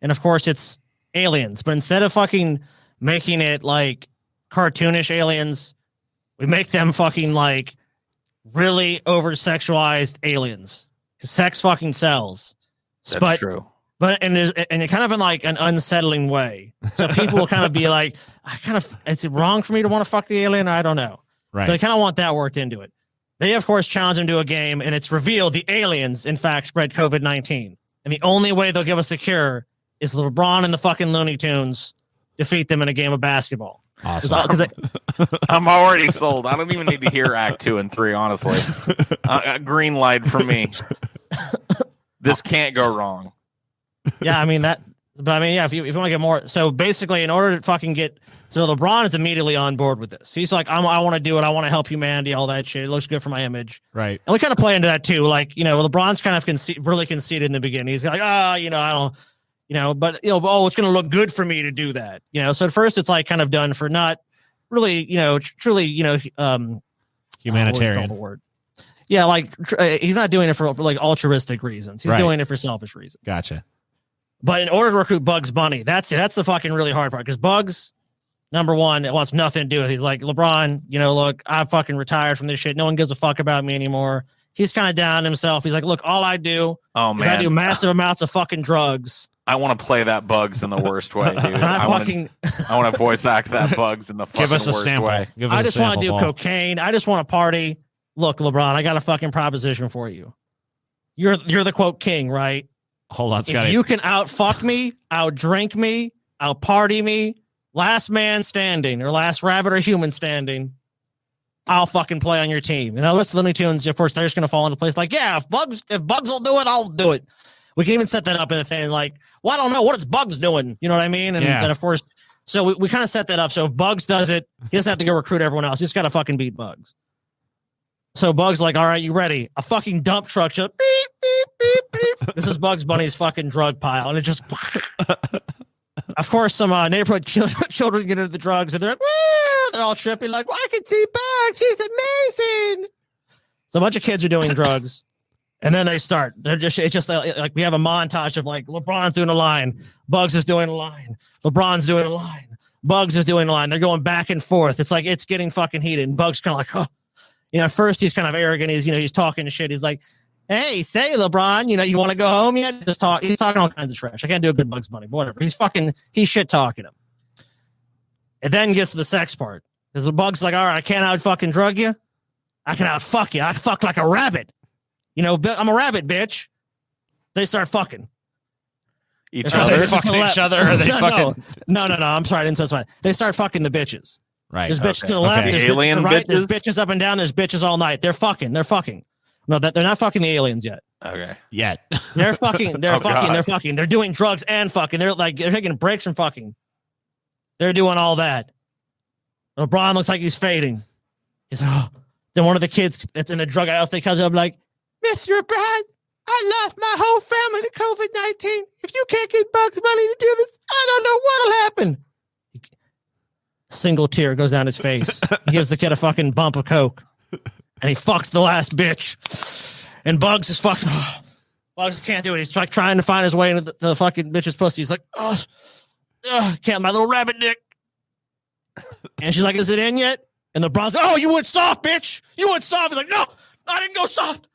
And of course it's aliens, but instead of fucking making it like cartoonish aliens, we make them fucking like really over sexualized aliens. Sex fucking sells. That's true. But and it kind of in like an unsettling way. So people will kind of be like, is it wrong for me to want to fuck the alien? I don't know. Right. So I kind of want that worked into it. They of course challenge him to a game, and it's revealed the aliens in fact spread COVID-19. And the only way they'll give us the cure is LeBron and the fucking Looney Tunes defeat them in a game of basketball. Awesome. I'm already sold. I don't even need to hear Act 2 and 3, honestly. Green light for me. This can't go wrong. Yeah, I mean that. But I mean, yeah, if you want to get more. So basically, in order to fucking get. So LeBron is immediately on board with this. He's like, I want to do it. I want to help humanity, all that shit. It looks good for my image. Right. And we kind of play into that too. Like, you know, LeBron's kind of really conceited in the beginning. He's like, you know, I don't, you know, but, you know, it's going to look good for me to do that. You know, so at first it's like kind of done for not really, you know, truly, you know, humanitarian. Word. Yeah. Like he's not doing it for like altruistic reasons. He's doing it for selfish reasons. Gotcha. But in order to recruit Bugs Bunny, that's the fucking really hard part because Bugs Number one, it wants nothing to do with it. He's like, LeBron, look, I fucking retired from this shit. No one gives a fuck about me anymore. He's kind of down himself. He's like, look, all I do is I do massive amounts of fucking drugs. I want to play that Bugs in the worst way, dude. I want to voice act that Bugs in the fucking worst way. I just want to do cocaine. I just want to party. Look, LeBron, I got a fucking proposition for you. You're the quote king, right? Hold on, Scotty. If you can out fuck me, out drink me, out party me, last man standing or last rabbit or human standing, I'll fucking play on your team. And now let's Looney Tunes, of course, they're just gonna fall into place. Like, yeah, if Bugs will do it, I'll do it. We can even set that up in the thing. Like, well, I don't know, what is Bugs doing? You know what I mean? And then of course, so we kind of set that up. So if Bugs does it, he doesn't have to go recruit everyone else. He's got to fucking beat Bugs. So Bugs like, all right, you ready? A fucking dump truck just beep, beep, beep, beep. This is Bugs Bunny's fucking drug pile. And it just, of course, some neighborhood children get into the drugs and they're like, woo! They're all tripping like, well, I can see Bugs. She's amazing. So a bunch of kids are doing drugs. And then they start. It's just like we have a montage of like LeBron's doing a line. Bugs is doing a line. LeBron's doing a line. Bugs is doing a line. They're going back and forth. It's like, it's getting fucking heated. And Bugs kind of like, oh. At first he's kind of arrogant. He's talking shit. He's like, hey, say LeBron, you want to go home yet? He's talking all kinds of trash. I can't do a good Bugs Bunny, but whatever. He's shit talking him. It then gets to the sex part. Because the Bugs like, all right, I can't out fucking drug you. I can out fuck you. I fuck like a rabbit. I'm a rabbit, bitch. They start fucking. Each other? They fucking each other? Or are they fucking? No. I'm sorry. I didn't specify. They start fucking the bitches. Right. There's bitches to the left. There's alien bitches to the right. bitches? There's bitches up and down. There's bitches all night. They're fucking. No, they're not fucking the aliens yet. Okay. Yet. They're fucking. They're fucking. God. They're fucking. They're doing drugs and fucking. They're taking breaks from fucking. They're doing all that. LeBron looks like he's fading. He's like, oh. Then one of the kids that's in the drug house, they comes up like, Mr. Brad, I lost my whole family to COVID-19. If you can't get Bugs Bunny to do this, I don't know what'll happen. Single tear goes down his face. He gives the kid a fucking bump of coke. And he fucks the last bitch. And Bugs is fucking... Oh, Bugs can't do it. He's like trying to find his way into the fucking bitch's pussy. He's like, can't, my little rabbit dick. And she's like, is it in yet? And the LeBron's like, oh, you went soft, bitch. You went soft. He's like, no, I didn't go soft.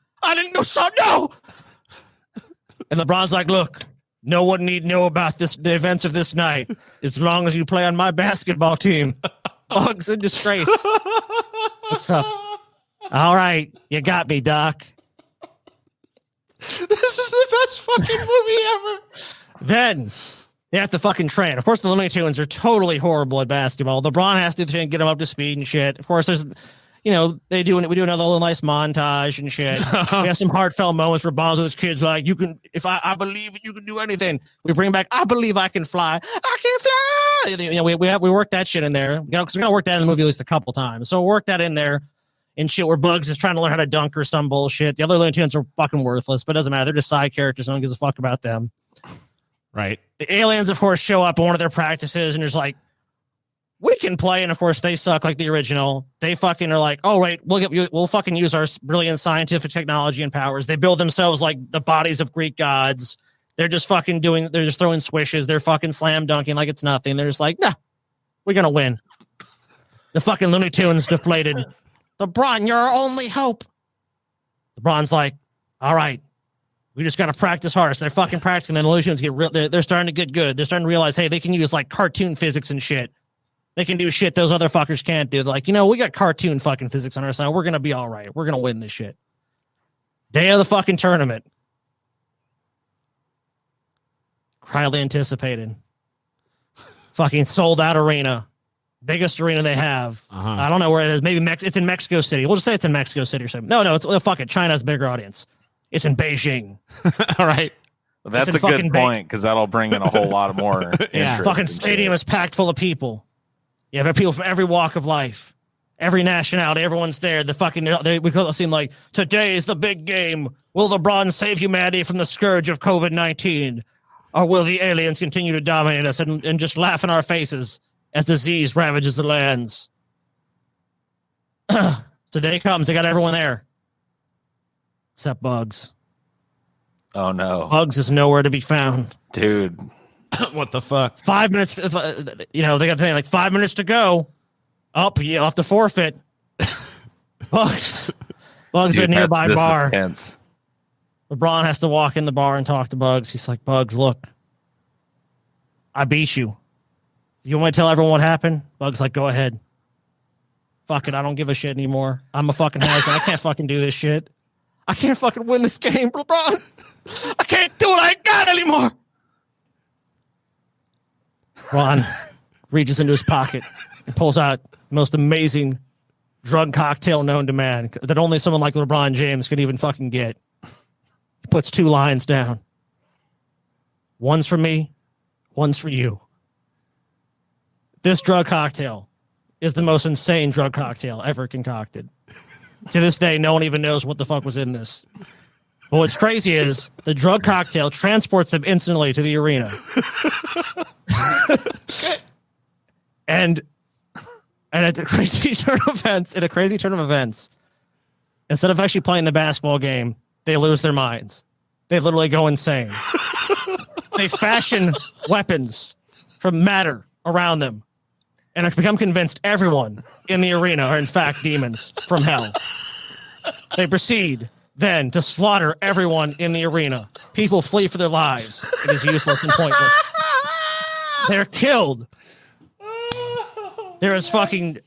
No. And LeBron's like, look, no one need know about the events of this night as long as you play on my basketball team. Bugs in disgrace. What's up? All right, you got me, Doc. This is the best fucking movie ever. Then they have to fucking train. Of course, the Looney Tunes are totally horrible at basketball. LeBron has to get them up to speed and shit. Of course, there's... we do another little nice montage and shit. We have some heartfelt moments where Bonds with his kids like, you can, if I believe you can do anything. We bring back, I believe I can fly. I can fly. We work that shit in there. Because we're gonna work that in the movie at least a couple times. So we'll work that in there and shit where Bugs is trying to learn how to dunk or some bullshit. The other Looney Tunes are fucking worthless, but it doesn't matter. They're just side characters. No one gives a fuck about them. Right. The aliens, of course, show up at one of their practices and there's like, we can play, and of course they suck like the original. They fucking are like, oh right, we'll fucking use our brilliant scientific technology and powers. They build themselves like the bodies of Greek gods. They're just fucking they're just throwing swishes. They're fucking slam dunking like it's nothing. They're just like, nah, we're gonna win. The fucking Looney Tunes deflated. LeBron, you're our only hope. LeBron's like, all right, we just gotta practice harder. So they're fucking practicing. Then the Looney Tunes get real. They're starting to get good. They're starting to realize, hey, they can use like cartoon physics and shit. They can do shit those other fuckers can't do. They're like, we got cartoon fucking physics on our side. We're going to be all right. We're going to win this shit. Day of the fucking tournament. Highly anticipated. Fucking sold out arena. Biggest arena they have. I don't know where it is. Maybe it's in Mexico City. We'll just say it's in Mexico City or something. No, fuck it. China's bigger audience. It's in Beijing. All right. Well, that's a good point because that'll bring in a whole lot of more. Yeah. Fucking stadium is packed full of people. You have people from every walk of life, every nationality. Everyone's there. We call it seem like today is the big game. Will LeBron save humanity from the scourge of COVID-19, or will the aliens continue to dominate us and just laugh in our faces as disease ravages the lands? Today comes. They got everyone there, except Bugs. Oh no, Bugs is nowhere to be found, dude. What the fuck? 5 minutes. They got the thing like 5 minutes to go. Up, you have to forfeit. Bugs at a nearby bar. LeBron has to walk in the bar and talk to Bugs. He's like, Bugs, look, I beat you. You want me to tell everyone what happened? Bugs like, go ahead. Fuck it, I don't give a shit anymore. I'm a fucking husband. I can't fucking do this shit. I can't fucking win this game, LeBron. I can't do what I got anymore. Ron reaches into his pocket and pulls out the most amazing drug cocktail known to man that only someone like LeBron James could even fucking get. He puts 2 lines down. One's for me, one's for you. This drug cocktail is the most insane drug cocktail ever concocted. To this day, no one even knows what the fuck was in this. But what's crazy is the drug cocktail transports them instantly to the arena. and at a crazy turn of events, instead of actually playing the basketball game, they lose their minds. They literally go insane. They fashion weapons from matter around them and have become convinced everyone in the arena are in fact demons from hell. They proceed then to slaughter everyone in the arena. People flee for their lives. It is useless and pointless. They're killed. There is fucking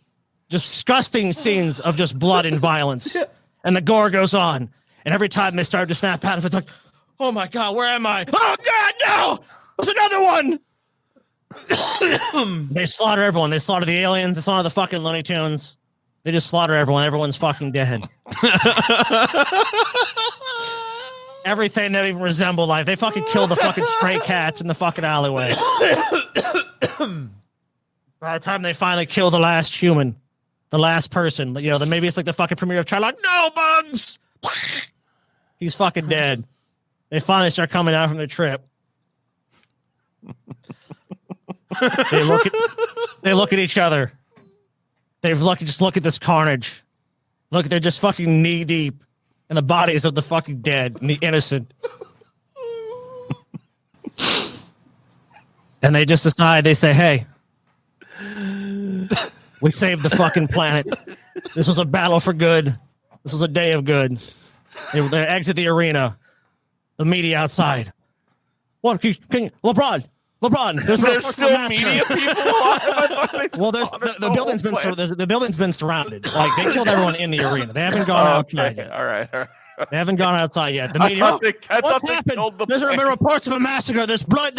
disgusting scenes of just blood and violence. And the gore goes on. And every time they start to snap out of it, it's like, oh my God, where am I? Oh God, no! There's another one! They slaughter everyone. They slaughter the aliens. They slaughter the fucking Looney Tunes. They just slaughter everyone. Everyone's fucking dead. Everything that even resemble life. They fucking kill the fucking stray cats in the fucking alleyway. By the time they finally kill the last human, the last person, then maybe it's like the fucking premiere of Charlotte. No, Bugs! He's fucking dead. They finally start coming out from their trip. They look at each other. Just look at this carnage. Look, they're just fucking knee deep in the bodies of the fucking dead and the innocent. And they just decide, they say, hey, we saved the fucking planet. This was a battle for good. This was a day of good. They exit the arena. The media outside. What? Can you, LeBron, there's still media people alive. Well, the building's been surrounded. Like, they killed everyone in the arena. They haven't gone outside yet. All right. They haven't gone outside yet. The media. What's happened? There's been reports of a massacre. There's blood.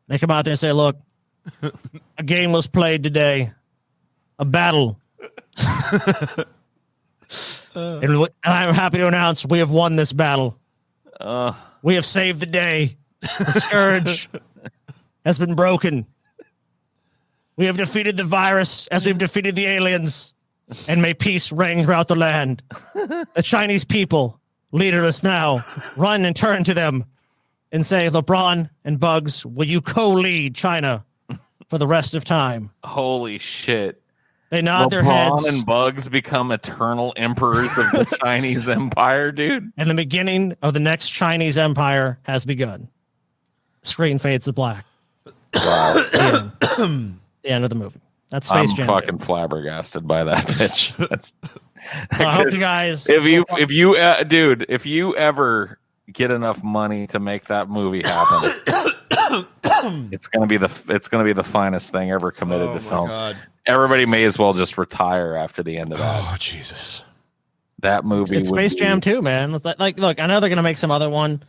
They come out there and say, "Look, a game was played today, a battle, and I'm happy to announce we have won this battle. We have saved the day. The scourge has been broken. We have defeated the virus as we've defeated the aliens, and may peace reign throughout the land. The Chinese people, leaderless now, run and turn to them and say, LeBron and Bugs, will you co-lead China for the rest of time?" Holy shit. They nod their heads. LeBron and Bugs become eternal emperors of the Chinese empire, dude. And the beginning of the next Chinese empire has begun. Screen fades to black. Wow. The end of the movie. That's Space Jam. I'm fucking flabbergasted by that pitch. I hope you guys. If you ever get enough money to make that movie happen, it's gonna be the finest thing ever committed to film. God. Everybody may as well just retire after the end of that. Oh Jesus! That movie. It's Space Jam 2, man. Like, look, I know they're gonna make some other one.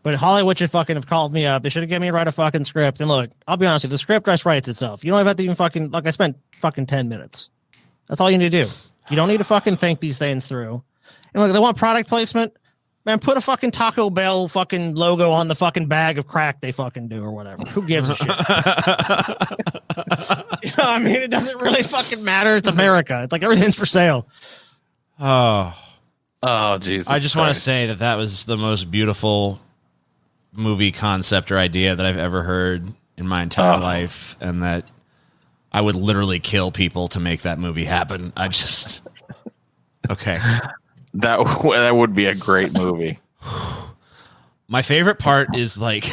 But Hollywood should fucking have called me up. They should have given me to write a fucking script. And look, I'll be honest with you, the script just writes itself. You don't have to even fucking, like, I spent fucking 10 minutes. That's all you need to do. You don't need to fucking think these things through. And look, they want product placement. Man, put a fucking Taco Bell fucking logo on the fucking bag of crack they fucking do or whatever. Who gives a shit? I mean, it doesn't really fucking matter. It's America. It's like everything's for sale. Oh, Jesus. I just want to say that was the most beautiful movie concept or idea that I've ever heard in my entire life, and that I would literally kill people to make that movie happen. Okay. That would be a great movie. My favorite part is, like,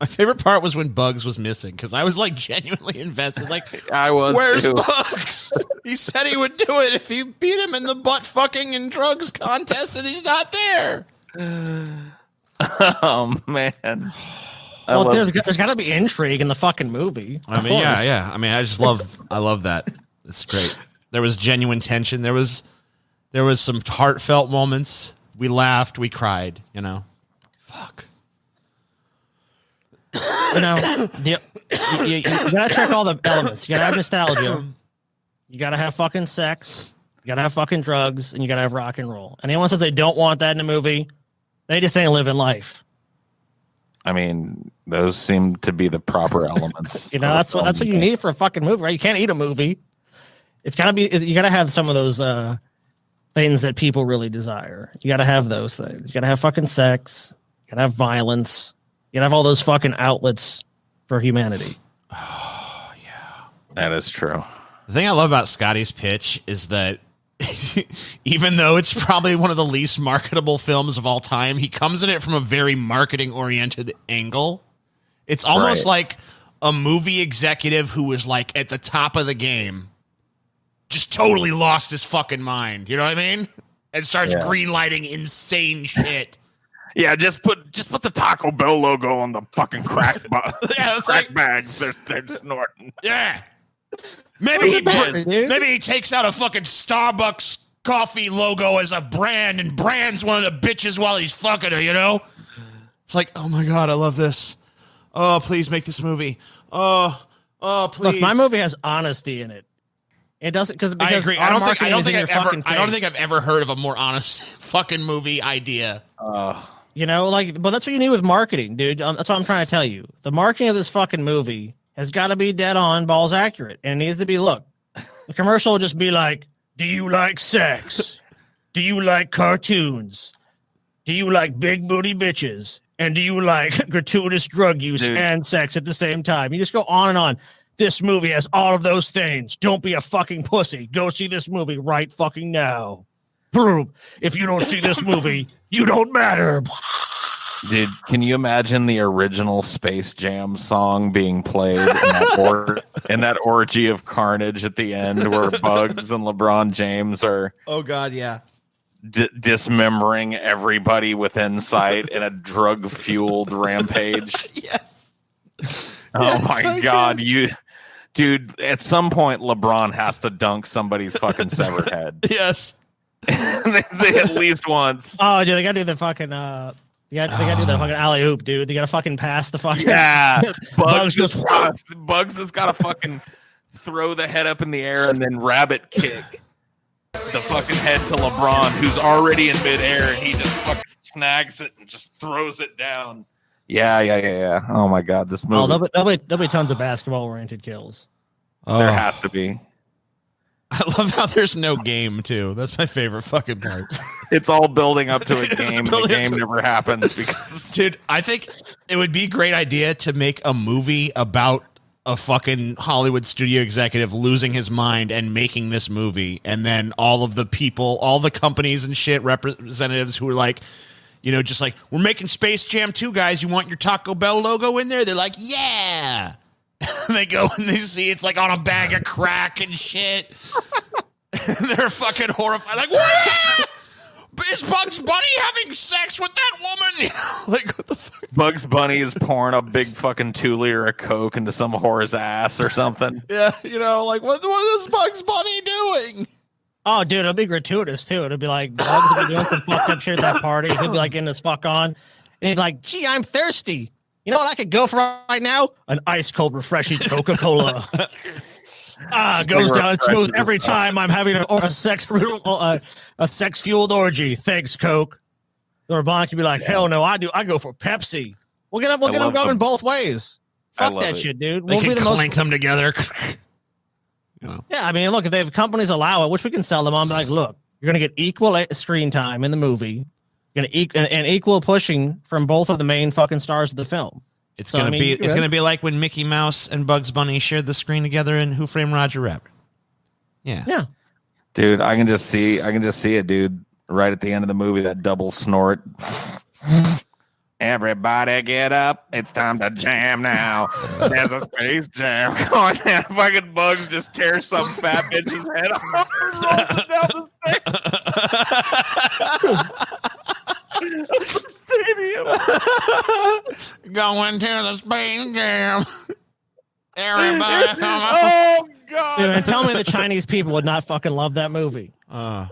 My favorite part was when Bugs was missing because I was like genuinely invested. Like, I was. Where's too. Bugs? He said he would do it if you beat him in the butt fucking and drugs contest, and he's not there. Oh man. Well, there's got to be intrigue in the fucking movie. I mean, yeah. I mean, I love that. It's great. There was genuine tension. There was some heartfelt moments. We laughed. We cried. Fuck. You gotta check all the elements. You gotta have nostalgia. You gotta have fucking sex. You gotta have fucking drugs, and you gotta have rock and roll. Anyone says they don't want that in a movie, they just ain't living life. I mean, those seem to be the proper elements. That's what you need for a fucking movie, right? You can't eat a movie. It's gotta be. You gotta have some of those things that people really desire. You gotta have those things. You gotta have fucking sex. You gotta have violence. You gotta have all those fucking outlets for humanity. Oh yeah, that is true. The thing I love about Scotty's pitch is that even though it's probably one of the least marketable films of all time, he comes at it from a very marketing-oriented angle. It's almost like a movie executive who was like at the top of the game, just totally lost his fucking mind. You know what I mean? And starts greenlighting insane shit. Yeah, just put the Taco Bell logo on the fucking crack bags. They're snorting. Yeah. Maybe he takes out a fucking Starbucks coffee logo as a brand and brands one of the bitches while he's fucking her, It's like, oh my God, I love this. Oh, please make this movie. Oh, please. Look, my movie has honesty in it. It doesn't because I agree. I don't think I've ever heard of a more honest fucking movie idea. But that's what you need with marketing, dude. That's what I'm trying to tell you. The marketing of this fucking movie has got to be dead on, balls accurate. And it needs to be, look, the commercial will just be like, do you like sex? Do you like cartoons? Do you like big booty bitches? And do you like gratuitous drug use and sex at the same time? You just go on and on. This movie has all of those things. Don't be a fucking pussy. Go see this movie right fucking now. Boom. If you don't see this movie, you don't matter. Dude, can you imagine the original Space Jam song being played in that orgy of carnage at the end where Bugs and LeBron James are oh god, yeah, dismembering everybody within sight in a drug-fueled rampage? Yes. Oh my god, dude, at some point LeBron has to dunk somebody's fucking severed head. Yes. they at least once. Oh, dude, they gotta do the fucking they gotta do the fucking alley oop, dude. They gotta fucking pass the fucking Bugs has gotta fucking throw the head up in the air and then rabbit kick the fucking head to LeBron, who's already in midair, and he just fucking snags it and just throws it down. Yeah. Oh my god, this movie. Oh, there'll be tons of basketball oriented kills. There has to be. I love how there's no game, too. That's my favorite fucking part. It's all building up to a game, and the game never happens because... Dude, I think it would be a great idea to make a movie about a fucking Hollywood studio executive losing his mind and making this movie, and then all of the people, all the companies and shit, representatives who are like, just like, we're making Space Jam 2, guys. You want your Taco Bell logo in there? They're like, yeah! They go and they see it's like on a bag of crack and shit. They're fucking horrified. Like, what? Is Bugs Bunny having sex with that woman? Like, what the fuck? Bugs Bunny is pouring a big fucking 2-liter of Coke into some whore's ass or something. Yeah, like, what is Bugs Bunny doing? Oh, dude, it'll be gratuitous, too. It'll be like, Bugs will be doing some fucked up shit at that party. He'll be like, getting his fuck on. And he'd be like, gee, I'm thirsty. You know what I could go for right now? An ice cold, refreshing Coca-Cola. Goes down smooth every time I'm having a sex fueled orgy. Thanks, Coke. Or Bond can be like, hell no, I do. I go for Pepsi. We'll get them going both ways. Fuck that shit, dude. They can clink them together. Yeah, I mean, look, if they have companies allow it, which we can sell them on, be like, look, you're gonna get equal screen time in the movie. And equal pushing from both of the main fucking stars of the film. It's gonna be like when Mickey Mouse and Bugs Bunny shared the screen together in Who Framed Roger Rabbit. Yeah. Dude, I can just see it, dude. Right at the end of the movie, that double snort, Everybody get up. It's time to jam now. There's a Space Jam. Going down. Fucking Bugs just tear some fat bitch's head off and rolls it down the stadium. Going to the Space Jam. Everybody come on. Oh, God. Dude, and tell me the Chinese people would not fucking love that movie.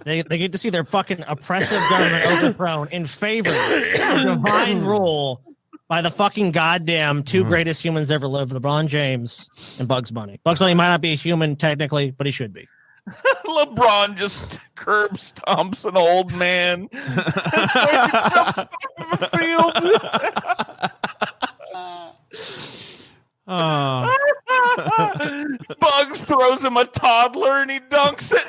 They get to see their fucking oppressive government overthrown in favor of divine rule by the fucking goddamn two greatest humans ever lived, LeBron James and Bugs Bunny. Bugs Bunny might not be a human technically, but he should be. LeBron just curb stomps an old man. The field. Bugs throws him a toddler and he dunks it.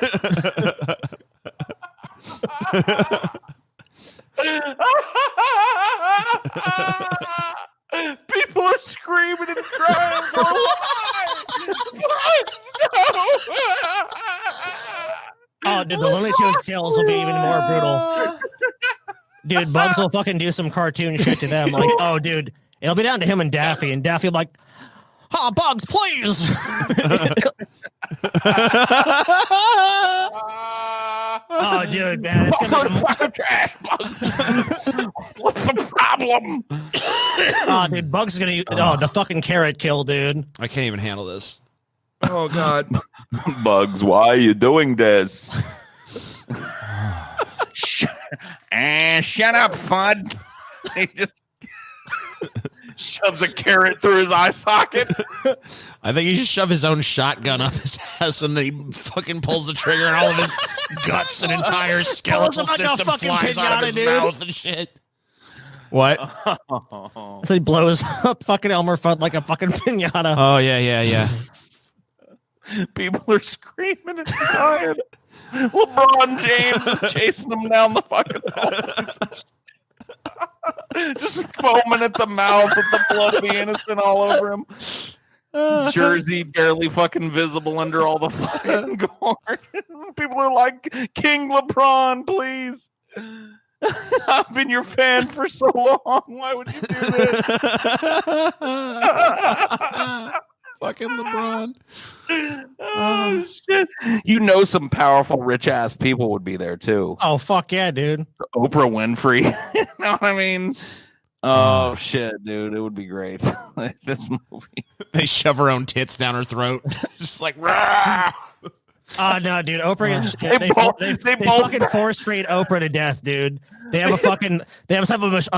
People are screaming and crying. Oh, dude, the Looney Tunes kills will be even more brutal. Dude, Bugs will fucking do some cartoon shit to them. Like, oh, dude, it'll be down to him and Daffy, and Daffy will be like, "Oh, Bugs, please." Oh, dude, man. It's gonna trash, Bugs. What's the problem? Oh, dude, Bugs is going to the fucking carrot kill, dude. I can't even handle this. Oh, God. Bugs, why are you doing this? Shut up, Fudd. He just shoves a carrot through his eye socket. I think he should shove his own shotgun up his ass and then he fucking pulls the trigger and all of his guts and entire skeletal system flies out of his mouth and shit. What? So he blows up fucking Elmer Fudd like a fucking pinata. Oh, yeah. People are screaming and crying. LeBron James is chasing them down the fucking hallway. Just foaming at the mouth with the blood of the innocent all over him. Jersey barely fucking visible under all the fucking gore. People are like, King LeBron, please. I've been your fan for so long. Why would you do this? Fucking LeBron. Oh, shit. You know some powerful, rich-ass people would be there, too. Oh, fuck yeah, dude. Oprah Winfrey. You know what I mean? Oh, shit, dude. It would be great. This movie. They shove her own tits down her throat. Just like, rah! Oh, no, dude. Oprah, they fucking force-feed Oprah to death, dude. They have a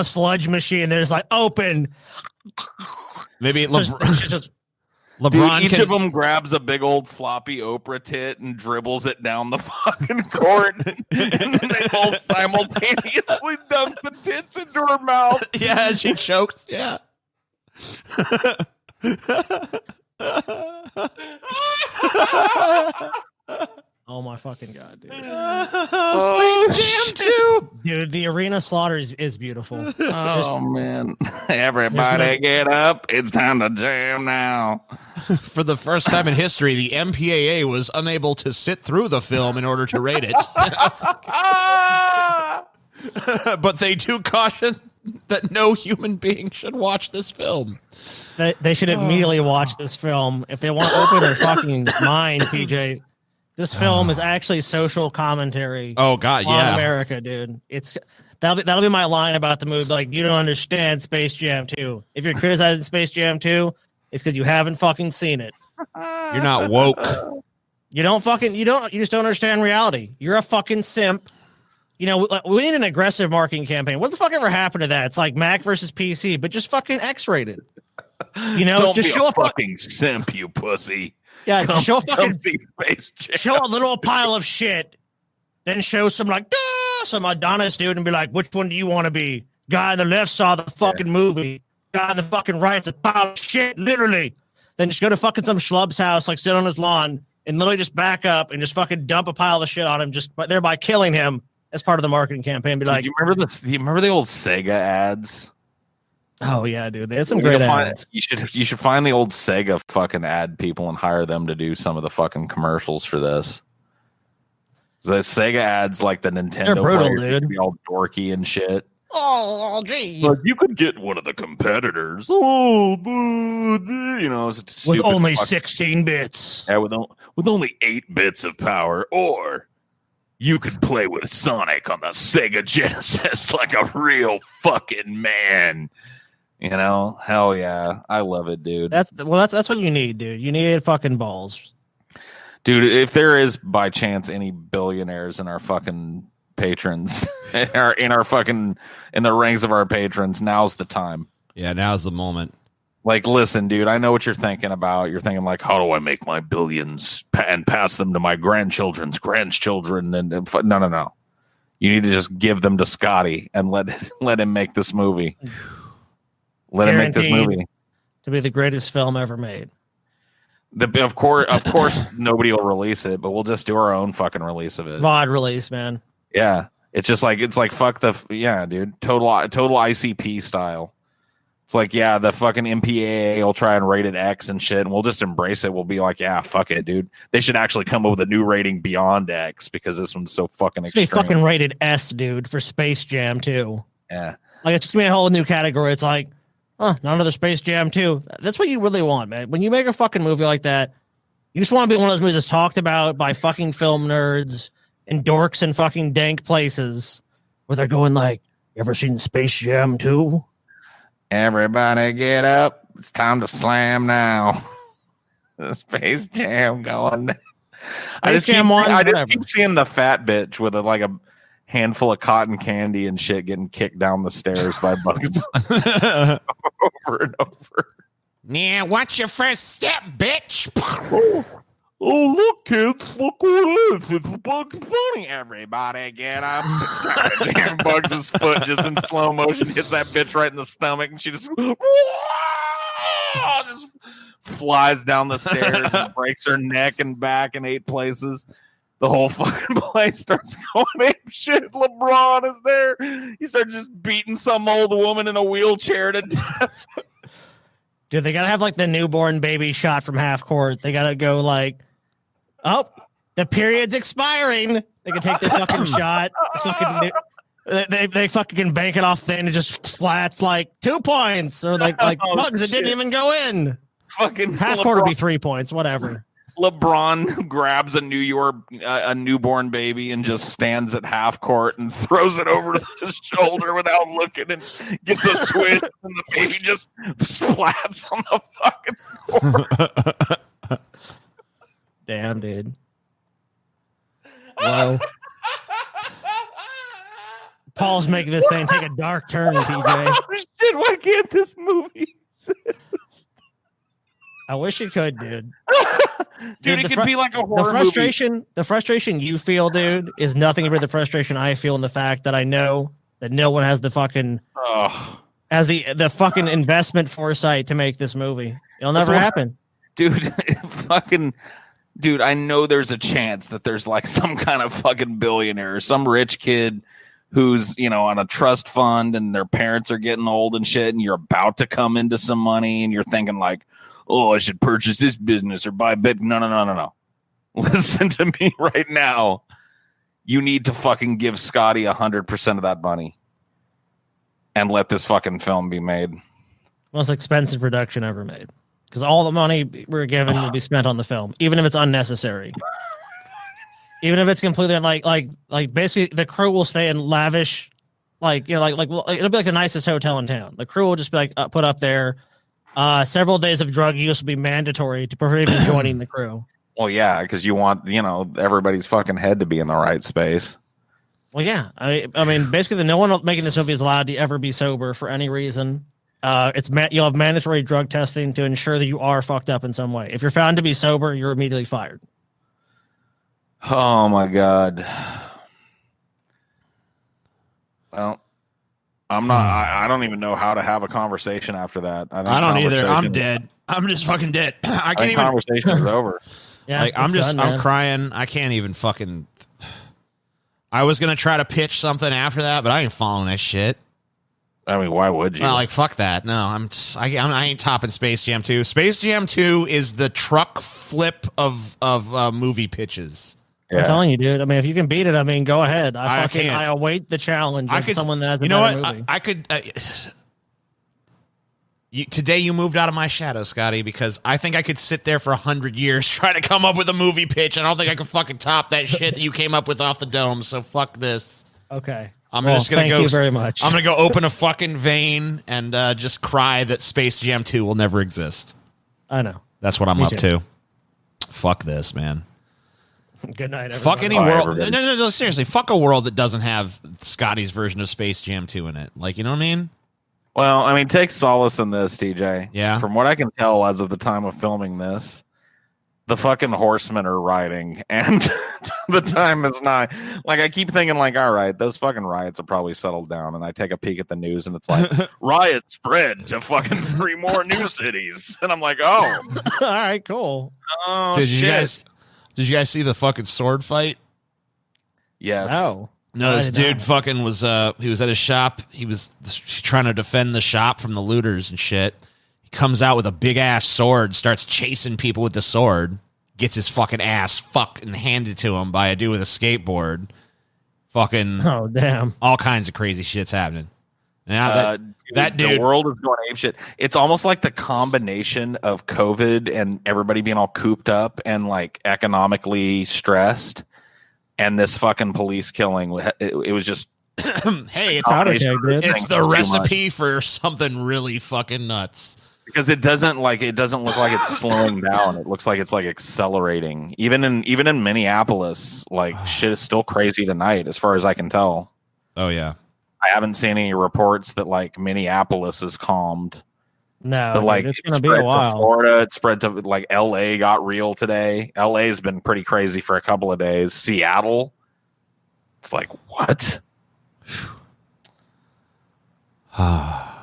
sludge machine. They're just like, open. Maybe LeBron. LeBron Dude, each of them grabs a big old floppy Oprah tit and dribbles it down the fucking court, and then they both simultaneously dunk the tits into her mouth. Yeah, she chokes. Yeah. Oh my fucking god, dude! Space Jam 2, dude. The arena slaughter is beautiful. Oh man! Everybody get up! It's time to jam now. For the first time in history, the MPAA was unable to sit through the film in order to rate it. But they do caution that no human being should watch this film. They should immediately watch this film if they want to open their fucking mind, PJ. This film is actually social commentary. Oh God, on America, dude. That'll be my line about the movie. Like, you don't understand Space Jam 2. If you're criticizing Space Jam 2, it's because you haven't fucking seen it. You're not woke. You just don't understand reality. You're a fucking simp. You know, we need an aggressive marketing campaign. What the fuck ever happened to that? It's like Mac versus PC, but just fucking X-rated. You know, don't just be show a fucking simp, you pussy. Yeah, show Space Jam. Show a little pile of shit, then show some some Adonis dude and be like, which one do you want to be? Guy on the left saw the fucking movie. Guy on the fucking right's a pile of shit, literally. Then just go to fucking some schlub's house, like sit on his lawn, and literally just back up and just fucking dump a pile of shit on him, just thereby killing him as part of the marketing campaign. Be like, do you remember this? Do you remember the old Sega ads? Oh yeah, dude, they had some great ads. You should find the old Sega fucking ad people and hire them to do some of the fucking commercials for this. The Sega ads, like the Nintendo, they're brutal, players, dude. be all dorky and shit. Oh, gee. But you could get one of the competitors. Oh, you know, with only 16 bits. Yeah, with only 8 bits of power. Or you could play with Sonic on the Sega Genesis like a real fucking man. You know, hell yeah, I love it, dude. That's what you need, dude. You need fucking balls, dude. If there is by chance any billionaires in our fucking patrons, in the ranks of our patrons, now's the time. Yeah, now's the moment. Like, listen, dude, I know what you're thinking about. You're thinking like, how do I make my billions and pass them to my grandchildren's grandchildren? And no. You need to just give them to Scotty and let him make this movie. Let him make this movie to be the greatest film ever made. Of course, nobody will release it, but we'll just do our own fucking release of it. VOD release, man. Yeah, it's like fuck dude. Total ICP style. It's like, yeah, the fucking MPAA will try and rate it X and shit, and we'll just embrace it. We'll be like, yeah, fuck it, dude. They should actually come up with a new rating beyond X because this one's so fucking extreme. It's fucking rated S, dude, for Space Jam 2. Yeah, like it's just gonna be a whole new category. It's like, not another Space Jam 2. That's what you really want, man. When you make a fucking movie like that, you just want to be one of those movies that's talked about by fucking film nerds and dorks in fucking dank places where they're going like, you ever seen Space Jam 2? Everybody get up. It's time to slam now. The Space Jam going. I just keep seeing the fat bitch with a handful of cotton candy and shit getting kicked down the stairs by Bugs Bunny over and over. Yeah, what's your first step, bitch? Oh, look, kids, look what it is. It's Bugs Bunny. Everybody get up. Damn, Bugs' foot just in slow motion hits that bitch right in the stomach, and she just flies down the stairs and breaks her neck and back in 8 places. The whole fucking place starts going ape shit. LeBron is there. He starts just beating some old woman in a wheelchair to death. Dude, they gotta have like the newborn baby shot from half court. They gotta go like, oh, the period's expiring. They can take the fucking shot. They fucking can bank it off thin and just splats like 2 points or like Bugs. It didn't even go in. Fucking half court would be 3 points. Whatever. LeBron grabs a newborn baby and just stands at half court and throws it over his shoulder without looking and gets a switch and the baby just splats on the fucking court. Damn, dude. Whoa. Paul's making this thing take a dark turn, TJ. Oh, shit, why can't this movie exist? I wish it could, dude. Dude, it could be like a horror movie. The frustration you feel, dude, is nothing but the frustration I feel in the fact that I know that no one has the fucking has the fucking investment foresight to make this movie. It'll never happen. Dude, dude, I know there's a chance that there's like some kind of fucking billionaire or some rich kid who's, on a trust fund and their parents are getting old and shit, and you're about to come into some money and you're thinking like, oh, I should purchase this business or buy bit. No. Listen to me right now. You need to fucking give Scotty 100% of that money and let this fucking film be made. Most expensive production ever made. Because all the money we're given will be spent on the film, even if it's unnecessary. Even if it's completely like basically the crew will stay in lavish, it'll be like the nicest hotel in town. The crew will just be like put up there. Several days of drug use will be mandatory to prevent even joining the crew. Well, yeah, because you want, everybody's fucking head to be in the right space. Well, yeah. I mean, basically, no one making this movie is allowed to ever be sober for any reason. You'll have mandatory drug testing to ensure that you are fucked up in some way. If you're found to be sober, you're immediately fired. Oh, my God. Well, I'm not. I don't even know how to have a conversation after that. I don't either. I'm dead. I'm just fucking dead. I can't even. Conversation is over. Yeah, I'm crying. I can't even fucking. I was gonna try to pitch something after that, but I ain't following that shit. I mean, why would you? Well, fuck that. No, I ain't topping Space Jam 2. Space Jam 2 is the truck flip of movie pitches. I'm telling you, dude. I mean, if you can beat it, I mean, go ahead. I await the challenge of someone that has a better movie. I could. Today you moved out of my shadow, Scotty, because I think I could sit there for 100 years trying to come up with a movie pitch, and I don't think I could fucking top that shit that you came up with off the dome. So fuck this. Okay. Thank you very much. I'm gonna go open a fucking vein and just cry that Space Jam 2 will never exist. I know. That's what I'm up to. Fuck this, man. Good night, everybody. Fuck any world. No, seriously. Fuck a world that doesn't have Scotty's version of Space Jam 2 in it. Like, you know what I mean? Well, I mean, take solace in this, TJ. Yeah. From what I can tell as of the time of filming this, the fucking horsemen are riding, and the time is not. Like, I keep thinking, like, all right, those fucking riots have probably settled down, and I take a peek at the news, and it's like, riot spread to fucking 3 more new cities. And I'm like, oh. All right, cool. Oh, did shit. you guys see the fucking sword fight? Yes. No, this dude fucking was, he was at his shop. He was trying to defend the shop from the looters and shit. He comes out with a big ass sword, starts chasing people with the sword, gets his fucking ass fucking handed to him by a dude with a skateboard. Fucking. Oh, damn. All kinds of crazy shit's happening. Now that dude. The world is going apeshit. It's almost like the combination of COVID and everybody being all cooped up and like economically stressed. And this fucking police killing, it was just. Hey, it's the recipe for something really fucking nuts. Because it doesn't look like it's slowing down. It looks like it's like accelerating. Even in Minneapolis, like shit is still crazy tonight, as far as I can tell. Oh yeah, I haven't seen any reports that like Minneapolis is calmed. No, but like it's gonna be a while. Florida, it spread to like LA. Got real today. LA has been pretty crazy for a couple of days. Seattle, it's like what?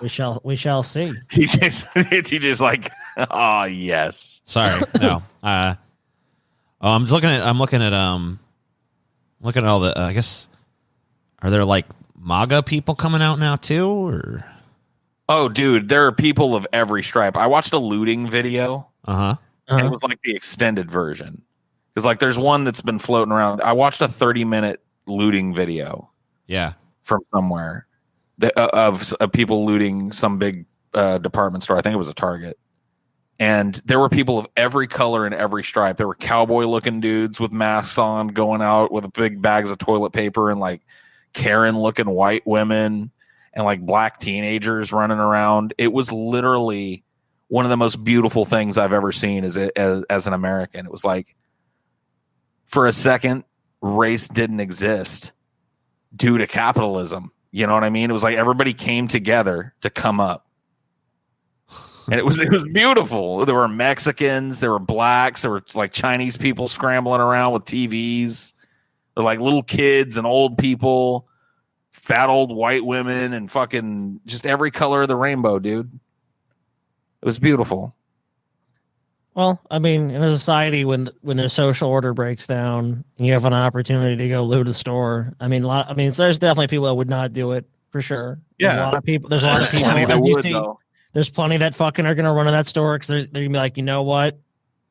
we shall see. TJ's like, oh yes. Sorry, no. I'm looking at all the. I guess are there like MAGA people coming out now too, or? Oh, dude, there are people of every stripe. I watched a looting video. And it was like the extended version. Because like there's one that's been floating around. I watched a 30-minute looting video. Yeah. From somewhere of people looting some big department store. I think it was a Target. And there were people of every color and every stripe. There were cowboy-looking dudes with masks on going out with big bags of toilet paper and like Karen-looking white women. And like black teenagers running around. It was literally one of the most beautiful things I've ever seen as an American. It was like, for a second, race didn't exist due to capitalism. You know what I mean? It was like everybody came together to come up. And it was beautiful. There were Mexicans, there were blacks, there were like Chinese people scrambling around with TVs. There were like little kids and old people. Fat old white women and fucking just every color of the rainbow, dude. It was beautiful. Well, I mean, in a society when their social order breaks down and you have an opportunity to go loot a store, I mean, there's definitely people that would not do it for sure. Yeah, there's a lot of people. There's plenty that fucking are gonna run to that store because they're gonna be like, you know what?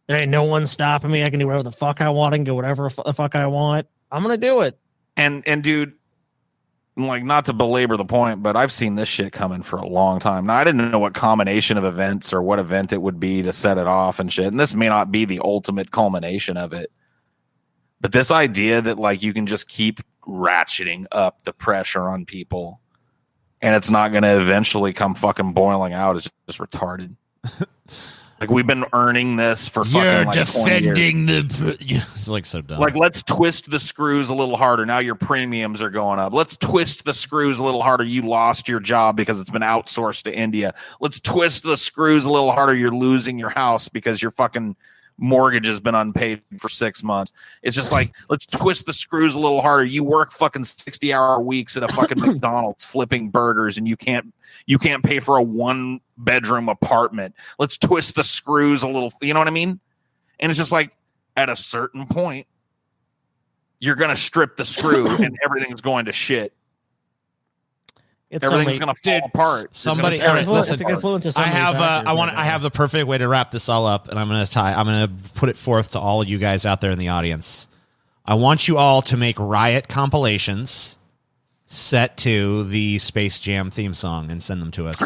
There ain't no one stopping me. I can do whatever the fuck I want. I can go whatever the fuck I want. I'm gonna do it. And dude. Like, not to belabor the point, but I've seen this shit coming for a long time. Now, I didn't know what combination of events or what event it would be to set it off and shit. And this may not be the ultimate culmination of it. But this idea that, like, you can just keep ratcheting up the pressure on people and it's not going to eventually come fucking boiling out is just retarded. Like, we've been earning this for fucking You're like defending it's like so dumb. Like, let's twist the screws a little harder. Now your premiums are going up. Let's twist the screws a little harder. You lost your job because it's been outsourced to India. Let's twist the screws a little harder. You're losing your house because your fucking mortgage has been unpaid for 6 months. It's just like, let's twist the screws a little harder. You work fucking 60-hour weeks at a fucking McDonald's flipping burgers and you can't pay for a 1-bedroom apartment. Let's twist the screws a little, you know what I mean? And it's just like, at a certain point, you're going to strip the screw and everything's going to shit. Everything's going to fall apart. Somebody, listen, I have the perfect way to wrap this all up, and I'm going to put it forth to all you guys out there in the audience. I want you all to make Riot compilations set to the Space Jam theme song and send them to us.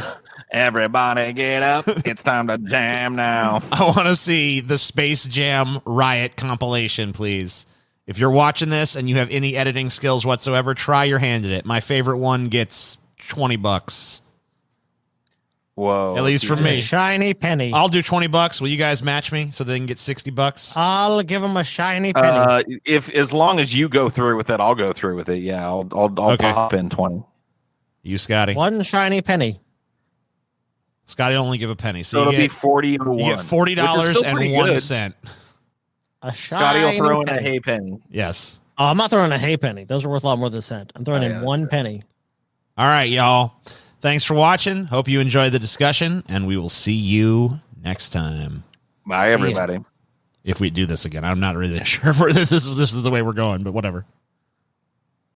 Everybody get up. It's time to jam now. I want to see the Space Jam Riot compilation, please. If you're watching this and you have any editing skills whatsoever, try your hand at it. My favorite one gets $20. Whoa. At least for me. A shiny penny. I'll do $20. Will you guys match me so they can get $60? I'll give them a shiny penny. If as long as you go through with it, I'll go through with it. Yeah, I'll Okay. pop in 20. You, Scotty. One shiny penny. Scotty only give a penny. So it'll be 40 to 1. You get $40.01. A shiny Scotty will throw in a penny. hay penny. Yes. Oh, I'm not throwing a hay penny. Those are worth a lot more than a cent. I'm throwing in one penny. All right, y'all. Thanks for watching. Hope you enjoyed the discussion, and we will see you next time. Bye, everybody. If we do this again, I'm not really sure if this is the way we're going, but whatever.